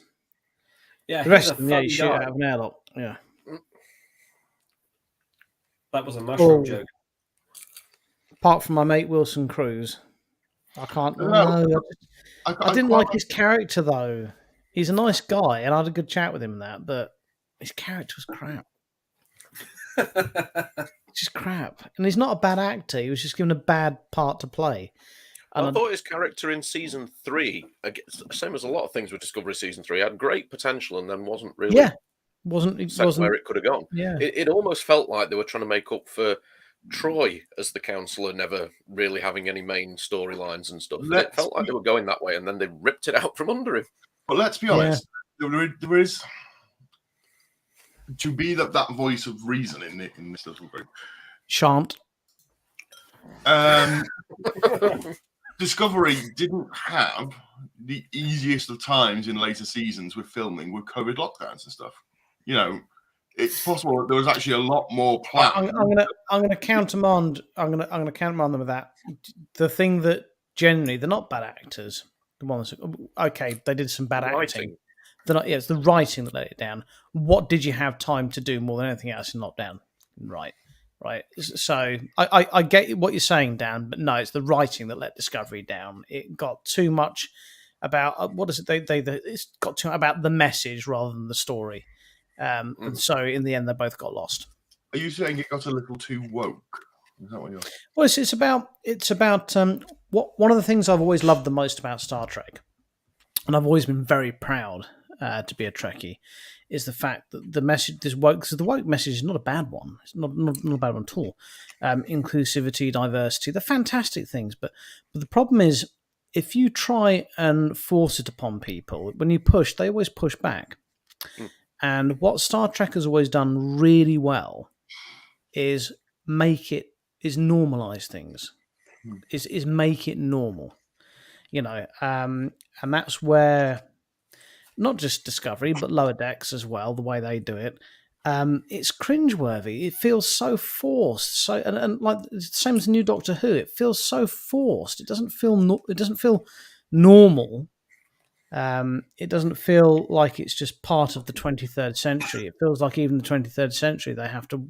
A: Yeah,
C: the rest of them, you shoot out of an airlock. Yeah,
A: that was a mushroom joke.
C: Apart from my mate Wilson Cruz, I can't. I didn't like his character though. He's a nice guy, and I had a good chat with him in that, but his character was crap. Just crap. And he's not a bad actor. He was just given a bad part to play. And
B: I thought his character in season 3, same as a lot of things with Discovery season 3, had great potential and then wasn't really wasn't where it could have gone.
C: Yeah.
B: It almost felt like they were trying to make up for Troy as the counselor never really having any main storylines and stuff. It felt like they were going that way, and then they ripped it out from under him.
D: But let's be honest, there is to be that voice of reason in this little group.
C: Shan't.
D: Discovery didn't have the easiest of times in later seasons with filming with COVID lockdowns and stuff. You know, it's possible that there was actually a lot more planned.
C: I'm gonna countermand. I'm gonna countermand them with that. The thing that generally they're not bad actors. The ones, okay, they did some bad acting. They're not. Yeah, it's the writing that let it down. What did you have time to do more than anything else in lockdown? Right. So I get what you're saying, Dan, but no, it's the writing that let Discovery down. It got too much about what is it? It's got too about the message rather than the story. And so in the end, they both got lost.
D: Are you saying it got a little too woke? Is that what you're?
C: Well, it's about what one of the things I've always loved the most about Star Trek, and I've always been very proud to be a Trekkie, is the fact that the message this woke, because the woke message is not a bad one. It's not a bad one at all. Inclusivity, diversity, they're fantastic things, but the problem is if you try and force it upon people, when you push, they always push back. And what Star Trek has always done really well is normalize things, is make it normal, you know, and that's where not just Discovery but Lower Decks as well, the way they do it, it's cringeworthy. It feels so forced. So and like the same as the new Doctor Who, it feels so forced. It doesn't feel normal. It doesn't feel like it's just part of the 23rd century. It feels like even the 23rd century, they have to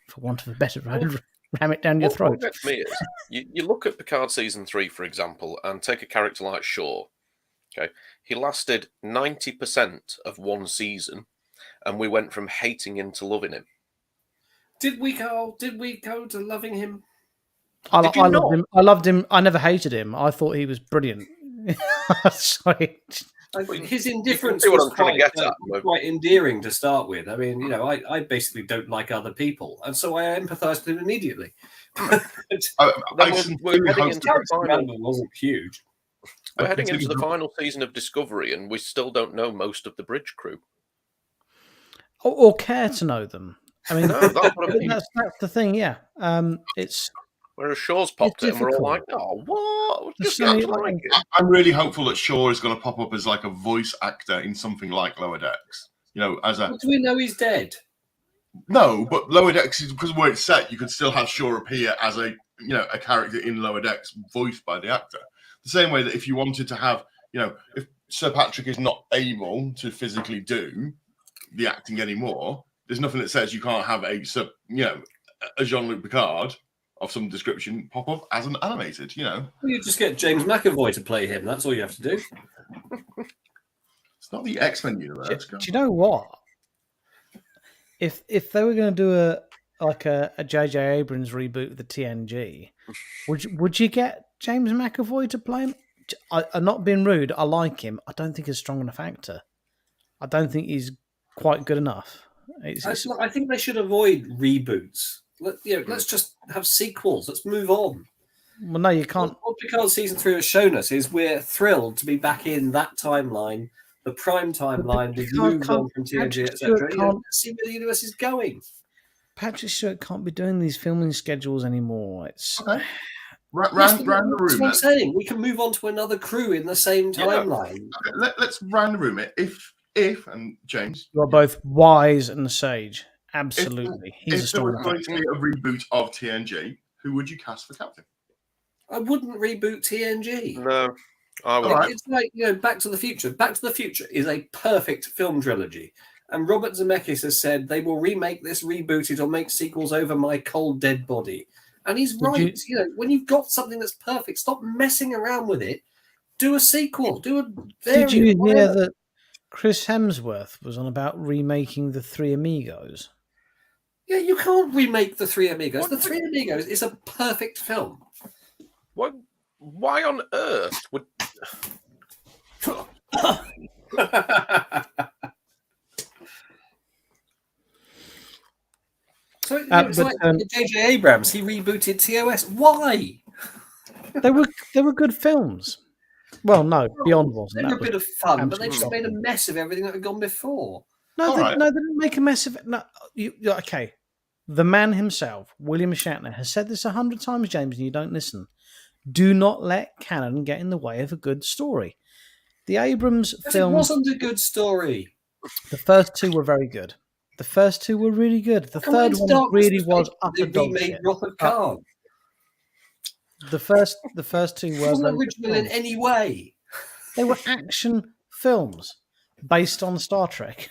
C: for want of a better word, ram it down your throat.
B: What gets me is, you look at Picard Season 3, for example, and take a character like Shaw. Okay, he lasted 90% of one season, and we went from hating him to loving him.
A: Did we go to loving him?
C: I loved him. I never hated him. I thought he was brilliant. Sorry.
A: His indifference
B: was
A: quite endearing to start with. I mean, you know, I basically don't like other people, and so I empathised with him immediately.
B: We're heading into the final.
A: Wasn't huge.
B: We're heading into the final season of Discovery, and we still don't know most of the bridge crew,
C: or care to know them. I mean,
B: no, that's
C: the thing. Yeah, it's.
B: Whereas Shaw's popped it, and we're all like, "Oh, what?" Just like it.
D: I'm really hopeful that Shaw is going to pop up as like a voice actor in something like Lower Decks. You know, as a.
A: Do we know he's dead?
D: No, but Lower Decks is because where it's set, you could still have Shaw appear as a character in Lower Decks, voiced by the actor. The same way that if you wanted to have, if Sir Patrick is not able to physically do the acting anymore, there's nothing that says you can't have a Jean-Luc Picard of some description pop up as an animated,
A: Well, you just get James McAvoy to play him. That's all you have to do.
D: It's not the X-Men universe.
C: Do you know what? If they were going to do a J.J. Abrams reboot of the TNG, would you get James McAvoy to play him? I'm not being rude. I like him. I don't think he's a strong enough actor. I don't think he's quite good enough.
A: I think they should avoid reboots. Let's just have sequels. Let's move on.
C: Well, no, you can't.
A: What Picard Season 3 has shown us is we're thrilled to be back in that timeline, the prime timeline. We've moved on from TNG, etc. See where the universe is going.
C: Patrick Stewart can't be doing these filming schedules anymore. It's
D: okay. Round the room.
A: That's what I'm saying. We can move on to another crew in the same timeline.
D: Okay, let's round the room. If and James,
C: you are both wise and sage. Absolutely.
D: If there was going to be a reboot of TNG, who would you cast for captain?
A: I wouldn't reboot TNG.
B: No, I wouldn't.
A: It's like Back to the Future. Back to the Future is a perfect film trilogy, and Robert Zemeckis has said they will remake this, reboot it, or make sequels over my cold dead body. And he's right. When you've got something that's perfect, stop messing around with it. Do a sequel. Do a variant.
C: Did you hear that Chris Hemsworth was on about remaking The Three Amigos?
A: Yeah, you can't remake The Three Amigos. The Three Amigos is a perfect film.
B: What? Why on earth would?
A: So it's like J.J. Abrams. He rebooted TOS. Why?
C: They were good films. Well, no, Beyond wasn't.
A: They were a bit of fun, but they just made a mess of everything that had gone before.
C: No, they didn't make a mess of it. No, okay. The man himself, William Shatner, has said this 100 times, James, and you don't listen. Do not let canon get in the way of a good story. The Abrams films...
A: It wasn't a good story.
C: The first two were very good. The first two were really good. The third one really was upper dog shit. The first two were...
A: wasn't original in any way.
C: They were action films based on Star Trek.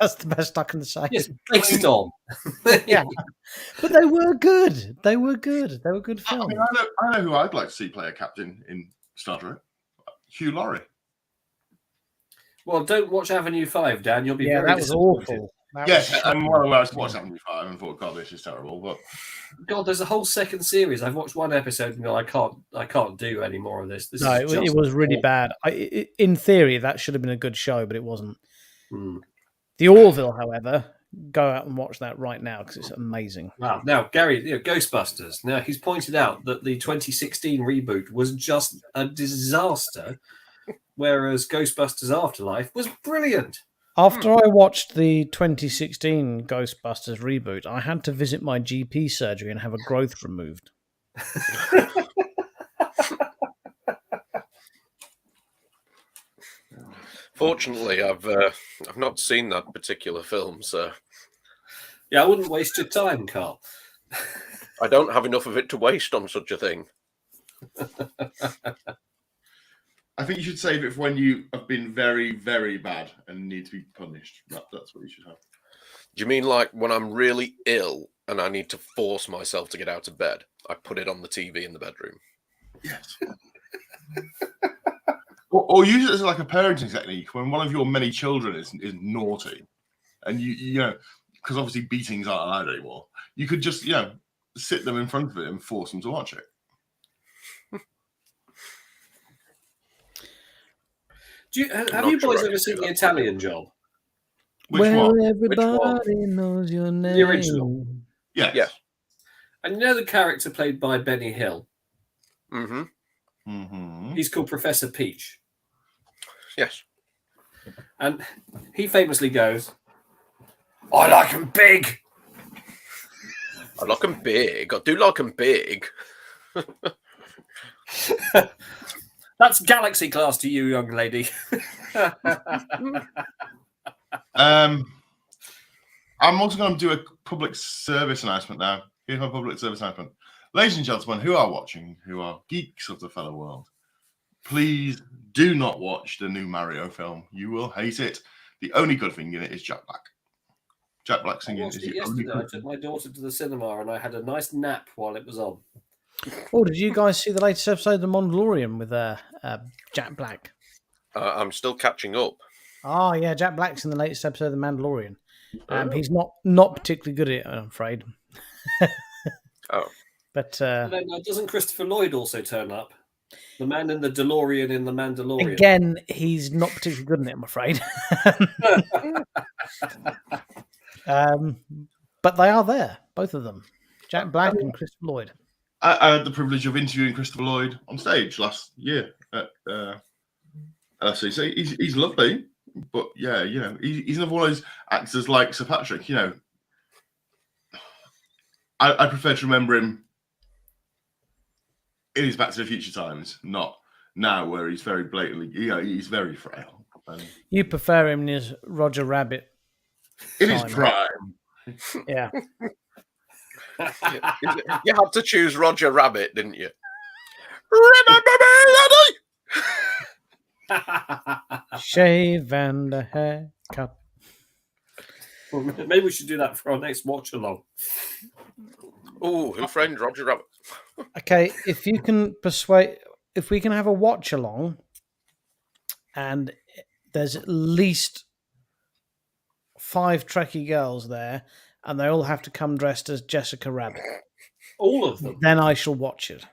C: That's the best I can say.
A: Yes, based on.
C: Yeah, but they were good. They were good. They were good films.
D: I mean, I know who I'd like to see play a captain in Star Trek. Hugh Laurie.
A: Well, don't watch Avenue 5, Dan. You'll be very
C: that was awful.
D: Yes, I'm well aware to watch Avenue 5 and thought, God, this is terrible. But
A: God, there's a whole second series. I've watched one episode and go, I can't do any more of this.
C: No, it was really bad. In theory, that should have been a good show, but it wasn't. The Orville, however, go out and watch that right now because it's amazing.
A: Wow. Now, Gary, Ghostbusters. Now, he's pointed out that the 2016 reboot was just a disaster, whereas Ghostbusters Afterlife was brilliant.
C: After I watched the 2016 Ghostbusters reboot, I had to visit my GP surgery and have a growth removed.
B: Fortunately, I've not seen that particular film, so
A: yeah, I wouldn't waste your time, Carl.
B: I don't have enough of it to waste on such a thing.
D: I think you should save it for when you have been very, very bad and need to be punished. That's what you should have.
B: Do you mean like when I'm really ill and I need to force myself to get out of bed? I put it on the TV in the bedroom.
D: Yes. or use it as like a parenting technique when one of your many children is naughty, and you know, because obviously beatings aren't allowed anymore. You could just sit them in front of it and force them to watch it.
A: Have you boys ever seen The Italian Job?
D: Which one?
C: Everybody knows your name.
A: The original.
D: Yes.
B: Yeah.
A: And you know the character played by Benny Hill?
B: Mm-hmm.
D: Mm-hmm.
A: He's called Professor Peach.
B: Yes.
A: And he famously goes, I like 'em big.
B: I like 'em big. I do like 'em big.
A: That's galaxy class to you, young lady.
D: I'm also going to do a public service announcement now. Here's my public service announcement. Ladies and gentlemen who are watching, who are geeks of the fellow world, please do not watch the new Mario film. You will hate it. The only good thing in it is Jack Black. Jack Black singing is the only
A: yesterday. I took my daughter to the cinema and I had a nice nap while it was on.
C: Oh, did you guys see the latest episode of The Mandalorian with Jack Black?
B: I'm still catching up.
C: Oh, yeah, Jack Black's in the latest episode of The Mandalorian. He's not particularly good at it, I'm afraid.
B: Oh.
C: But
A: doesn't Christopher Lloyd also turn up? The man in the DeLorean in The Mandalorian.
C: Again, he's not particularly good at it, I'm afraid. But they are there, both of them. Jack Black and Christopher Lloyd.
D: I had the privilege of interviewing Christopher Lloyd on stage last year at LSE. So he's lovely, but yeah, he's another one of those actors like Sir Patrick. I prefer to remember him in his Back to the Future times, not now where he's very blatantly, he's very frail.
C: You prefer him in his Roger Rabbit.
D: In his prime.
C: Yeah.
B: You had to choose Roger Rabbit, didn't you?
C: Shave and a haircut.
A: Well, maybe we should do that for our next watch along.
B: Oh, Who Framed Roger Rabbit?
C: Okay, if we can have a watch along, and there's at least 5 Trekkie girls there, and they all have to come dressed as Jessica Rabbit.
A: All of them.
C: Then I shall watch it.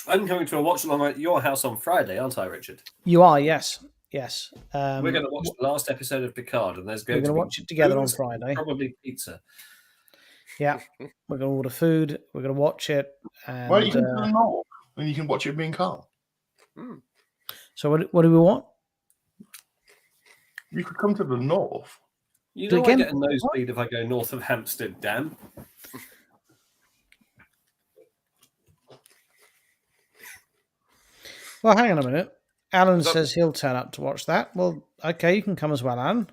A: I'm coming to a watch along at your house on Friday, aren't I, Richard?
C: You are, yes. Yes.
A: We're going to watch the last episode of Picard, and there's going to
C: watch it together on Friday.
A: Probably pizza.
C: Yeah, we're going to order food. We're going to watch it. And,
D: well, you can do it all, and you can watch it being calm.
C: So what do we want?
D: You could come to the north.
A: You know, I get a nosebleed if I go north of Hampstead Dam.
C: Well, hang on a minute. Alan says he'll turn up to watch that. Well, okay, you can come as well, Alan.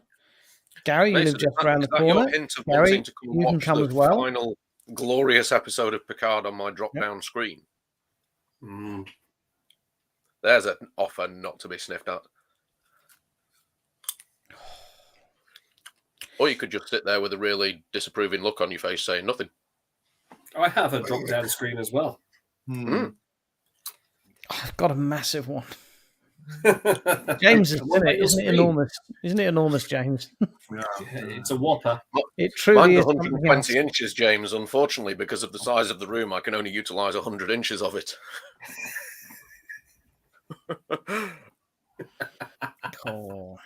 C: Gary, you live just around the corner. Gary, you can come as well.
B: Final glorious episode of Picard on my drop-down screen. There's an offer not to be sniffed at. Or you could just sit there with a really disapproving look on your face saying nothing.
A: I have a drop-down screen as well.
C: I've got a massive one. James is in it, isn't it enormous? Isn't it enormous, James?
A: Yeah, it's a whopper.
C: It truly is.
B: 120 inches, James. Unfortunately, because of the size of the room, I can only utilise 100 inches of it.
D: Can't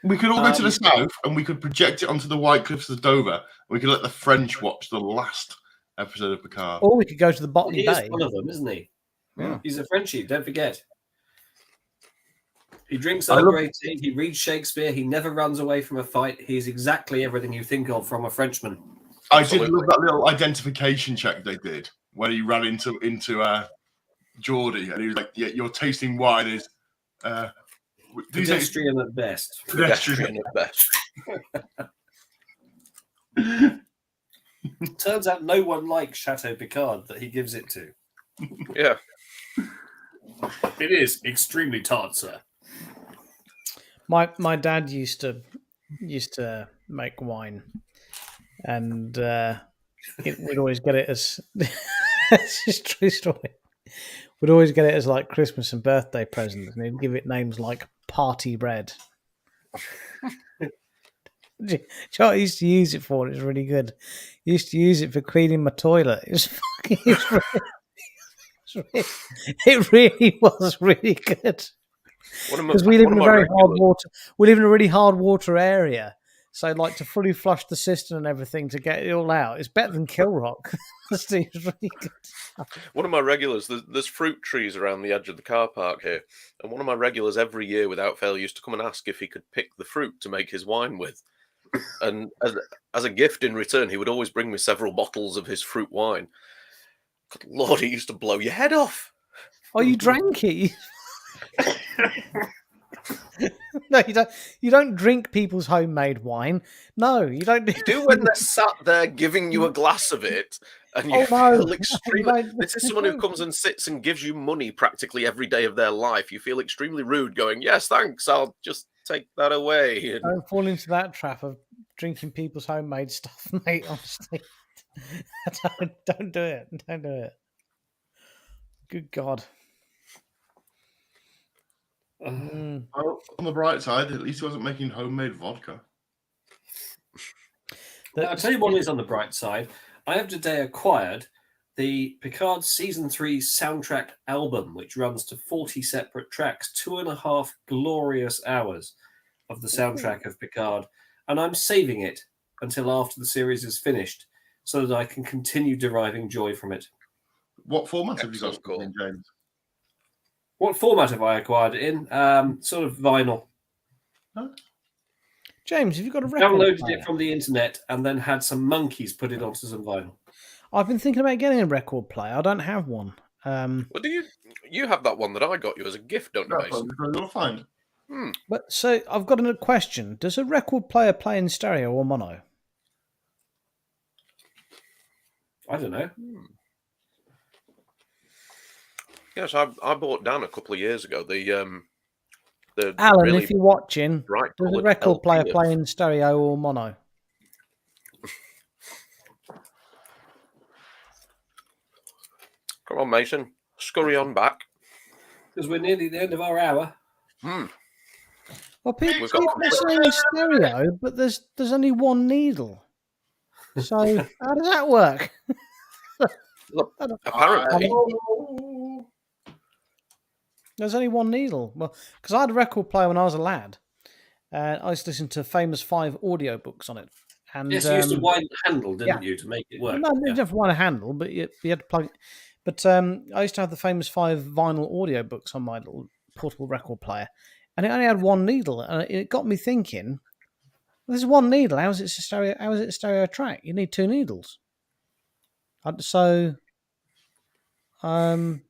D: we could all go to the south and we could project it onto the White Cliffs of Dover. And we could let the French watch the last episode of Picard.
C: Or we could go to the Botany
A: He
C: Bay.
A: is one of them, isn't he?
C: Yeah.
A: He's a Frenchie, don't forget. He drinks Earl Grey tea, he reads Shakespeare, he never runs away from a fight. He's exactly everything you think of from a Frenchman.
D: I did love that little identification check they did when he ran into Geordie and he was like, yeah, your tasting wine is
A: pedestrian at best.
B: Pedestrian at best.
A: Turns out no one likes Chateau Picard that he gives it to.
B: Yeah.
A: It is extremely tart, sir.
C: My dad used to make wine, and we'd always get it as it's just a true story. We'd always get it as like Christmas and birthday presents, and he'd give it names like Party Bread. Do you know what I used to use it for? It was really good. I used to use it for cleaning my toilet. It really was really good. Because we live in a very hard water. We live in a really hard water area, so like to fully flush the cistern and everything to get it all out, it's better than Kilrock. It's really good.
B: One of my regulars, there's fruit trees around the edge of the car park here, and one of my regulars every year, without fail, used to come and ask if he could pick the fruit to make his wine with. And as a gift in return, he would always bring me several bottles of his fruit wine. Good Lord, it used to blow your head off.
C: Oh, you drank it? No, you don't. You don't drink people's homemade wine. No, you don't.
B: You do when they're sat there giving you a glass of it, and you feel extremely. This is someone who comes and sits and gives you money practically every day of their life. You feel extremely rude, going, "Yes, thanks. I'll just take that away."
C: Don't fall into that trap of drinking people's homemade stuff, mate. Honestly, don't do it. Don't do it. Good God.
D: Well, on the bright side, at least he wasn't making homemade vodka.
A: I'll tell you what is on the bright side. I have today acquired the Picard Season 3 soundtrack album, which runs to 40 separate tracks, 2.5 glorious hours of the soundtrack of Picard. And I'm saving it until after the series is finished so that I can continue deriving joy from it.
D: What format have you got, James?
A: What format have I acquired it in? Sort of vinyl.
C: Huh? James, have you got a record
A: Downloaded
C: player?
A: it from the internet and then had some monkeys put it onto some vinyl.
C: I've been thinking about getting a record player. I don't have one.
B: Well, do you have that one that I got you as a gift, don't you, Mason?
D: You'll find.
C: But so I've got a question. Does a record player play in stereo or mono?
A: I don't know.
B: Yes, I bought Dan a couple of years ago. The
C: Alan,
B: really
C: if you're watching, does a record player play in stereo or mono?
B: Come on, Mason. Scurry on back.
A: Because we're nearly the end of our hour.
C: Well, people are saying stereo, but there's only one needle. So how does that work?
B: Look, apparently.
C: There's only one needle. Well, because I had a record player when I was a lad. I used to listen to Famous 5 audiobooks on it. And,
A: yes, you used to wind the handle, didn't you, to make it work?
C: No, you didn't have to wind a handle, but you had to plug it. But I used to have the Famous 5 vinyl audiobooks on my little portable record player. And it only had one needle. And it got me thinking, there's one needle. How is it a stereo track? You need two needles. So I'm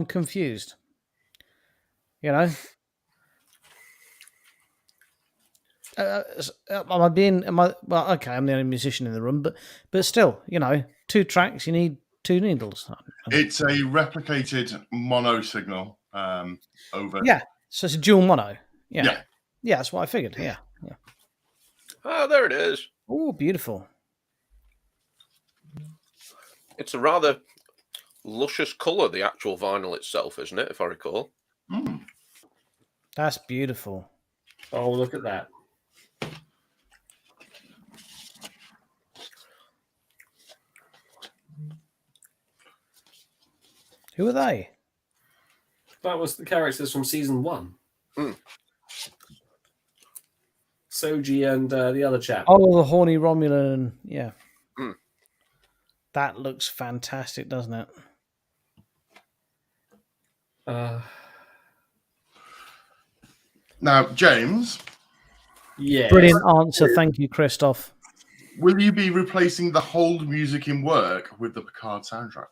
C: confused. You know? Well, okay, I'm the only musician in the room, but still, you know, two tracks, you need two needles.
D: It's a replicated mono signal over.
C: Yeah, so it's a dual mono.
D: Yeah,
C: that's what I figured. Yeah.
B: Oh, there it is.
C: Oh, beautiful.
B: It's a rather luscious colour, the actual vinyl itself, isn't it, if I recall?
C: That's beautiful.
A: Oh, look at that.
C: Who are they?
A: That was the characters from season 1. Soji and the other chap.
C: Oh, the horny Romulan. Yeah. That looks fantastic, doesn't it?
D: Now, James.
A: Yeah.
C: Brilliant answer. Thank you, Christoph.
D: Will you be replacing the hold music in work with the Picard soundtrack?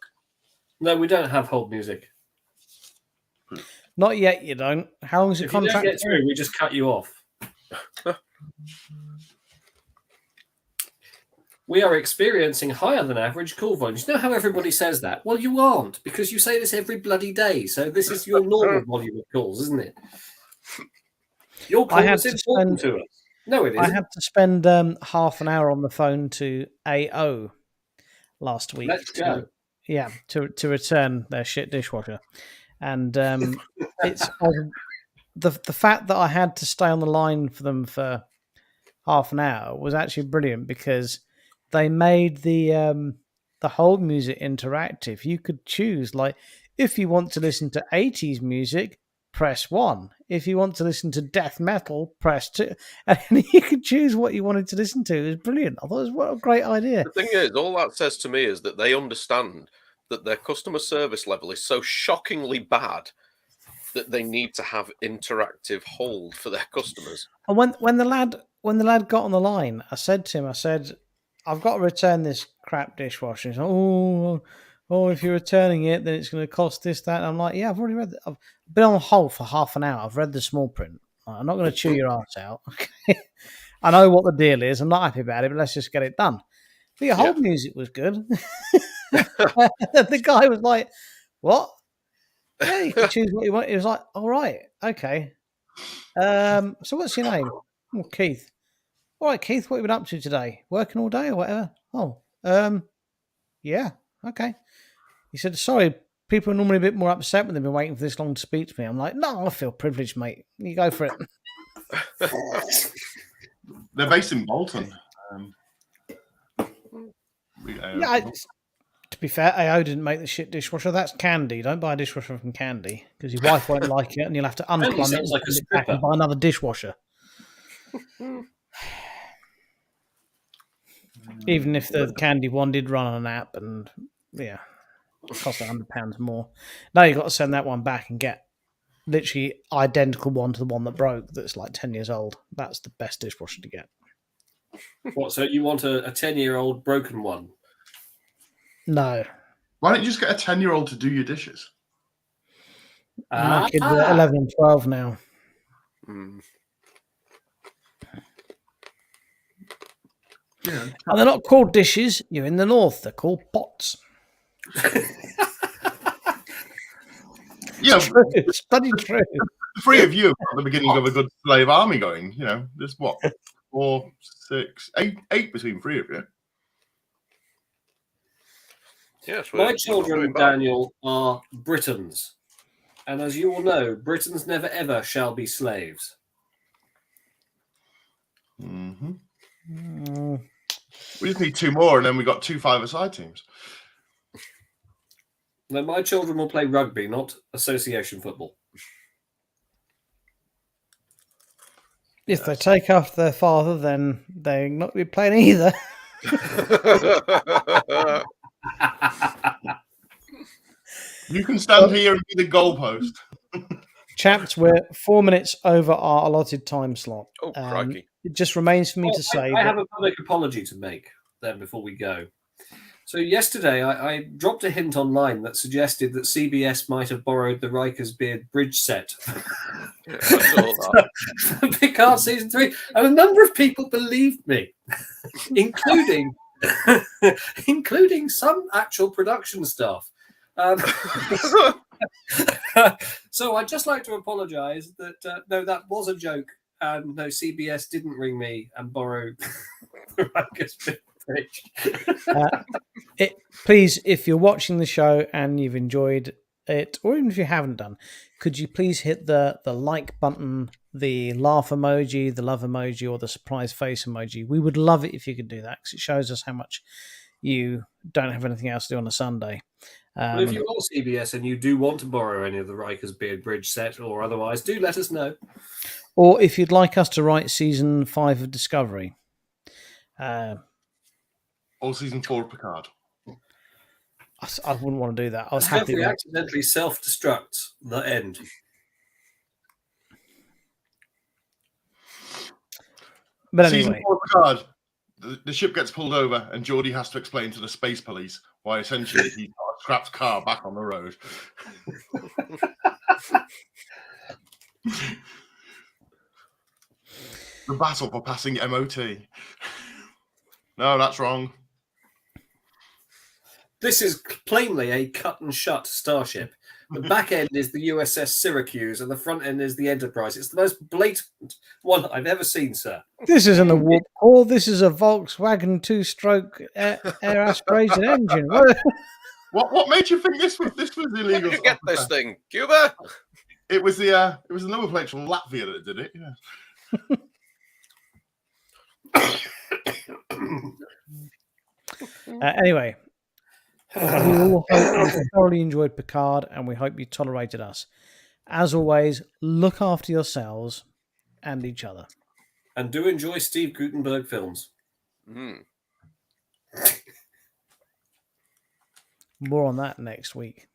A: No, we don't have hold music.
C: Not yet, you don't. How long is your contract?
A: If you don't get through, we just cut you off. We are experiencing higher than average call volumes. You know how everybody says that? Well, you aren't, because you say this every bloody day. So this is your normal volume of calls, isn't it? Your call is important to us. No, it isn't.
C: I had to spend half an hour on the phone to AO last week.
A: Let's go.
C: To return their shit dishwasher. And it's the fact that I had to stay on the line for them for half an hour was actually brilliant, because they made the whole music interactive. You could choose, like, if you want to listen to 80s music, press 1. If you want to listen to death metal, press 2. And you could choose what you wanted to listen to. It was brilliant. I thought it was what a great idea.
B: The thing is, all that says to me is that they understand that their customer service level is so shockingly bad that they need to have interactive hold for their customers.
C: And when the lad got on the line, I said to him, I've got to return this crap dishwasher. He's like, oh, if you're returning it, then it's going to cost this, that. And I'm like, yeah, I've already read that. I've been on hold for half an hour. I've read the small print. I'm not going to chew your ass out. Okay? I know what the deal is. I'm not happy about it, but let's just get it done. But your whole music was good. The guy was like, what? Yeah, you can choose what you want. He was like, all right, okay. So what's your name? Oh, Keith. All right, Keith, what have you been up to today? Working all day or whatever? Oh, yeah, okay. He said, sorry, people are normally a bit more upset when they've been waiting for this long to speak to me. I'm like, no, I feel privileged, mate. You go for it.
D: They're based in Bolton.
C: To be fair, AO didn't make the shit dishwasher. That's Candy. Don't buy a dishwasher from Candy, because your wife won't like it and you'll have to unplug it,
A: like
C: it back and buy another dishwasher. Even if the Candy one did run on an app, and it cost £100 more. Now you've got to send that one back and get literally identical one to the one that broke, that's like 10 years old. That's the best dishwasher to get.
A: What, so you want a 10-year-old broken one?
C: No.
D: Why don't you just get a 10-year-old to do your dishes?
C: My kids are 11 and 12 now.
D: Yeah.
C: And they're not called dishes. You're in the north. They're called pots.
D: Yeah,
C: It's bloody true.
D: the three of you at the beginning of a good slave army going. There's what, 4, 6, 8 between three of you.
B: Yes,
A: my children, Daniel, are Britons, and as you all know, Britons never ever shall be slaves.
D: Mm-hmm. We just need 2 more, and then we got 2 5-a-side teams.
A: No, my children will play rugby, not association football.
C: If they take after their father, then they're not be playing either.
D: You can stand here and be the goalpost.
C: Chaps, we're 4 minutes over our allotted time slot.
B: Oh, crikey.
C: It just remains for me to say
A: I have a public apology to make then before we go. So yesterday I dropped a hint online that suggested that CBS might have borrowed the Riker's Beard bridge set
B: Yeah, I saw that.
A: for Picard season 3, and a number of people believed me, including some actual production staff. So I'd just like to apologise that no, that was a joke, and no, CBS didn't ring me and borrow the Riker's Beard bridge.
C: Please, if you're watching the show and you've enjoyed it, or even if you haven't done, could you please hit the like button, the laugh emoji, the love emoji, or the surprise face emoji? We would love it if you could do that, because it shows us how much you don't have anything else to do on a Sunday.
A: Well, if you are CBS and you do want to borrow any of the Riker's Beard bridge set or otherwise, do let us know.
C: Or if you'd like us to write season 5 of Discovery.
D: Or season 4 of Picard.
C: I wouldn't want to do that. I was happy.
A: Discovery accidentally self-destructs the end.
C: But
D: Season
C: anyway,
D: 4 of Picard, the ship gets pulled over and Geordie has to explain to the space police why essentially he got a scrapped car back on the road. The battle for passing MOT. No, that's wrong.
A: This is plainly a cut and shut starship. The back end is the USS Syracuse, and the front end is the Enterprise. It's the most blatant one I've ever seen, sir.
C: This isn't a warp core. This is a Volkswagen 2-stroke air aspiration engine.
D: What made you think this was illegal?
B: Where did you get this thing, Cuba?
D: It was the number plate from Latvia that did it.
C: Yeah. Anyway, we all hope you thoroughly enjoyed Picard, and we hope you tolerated us. As always, look after yourselves and each other.
A: And do enjoy Steve Gutenberg films.
C: More on that next week.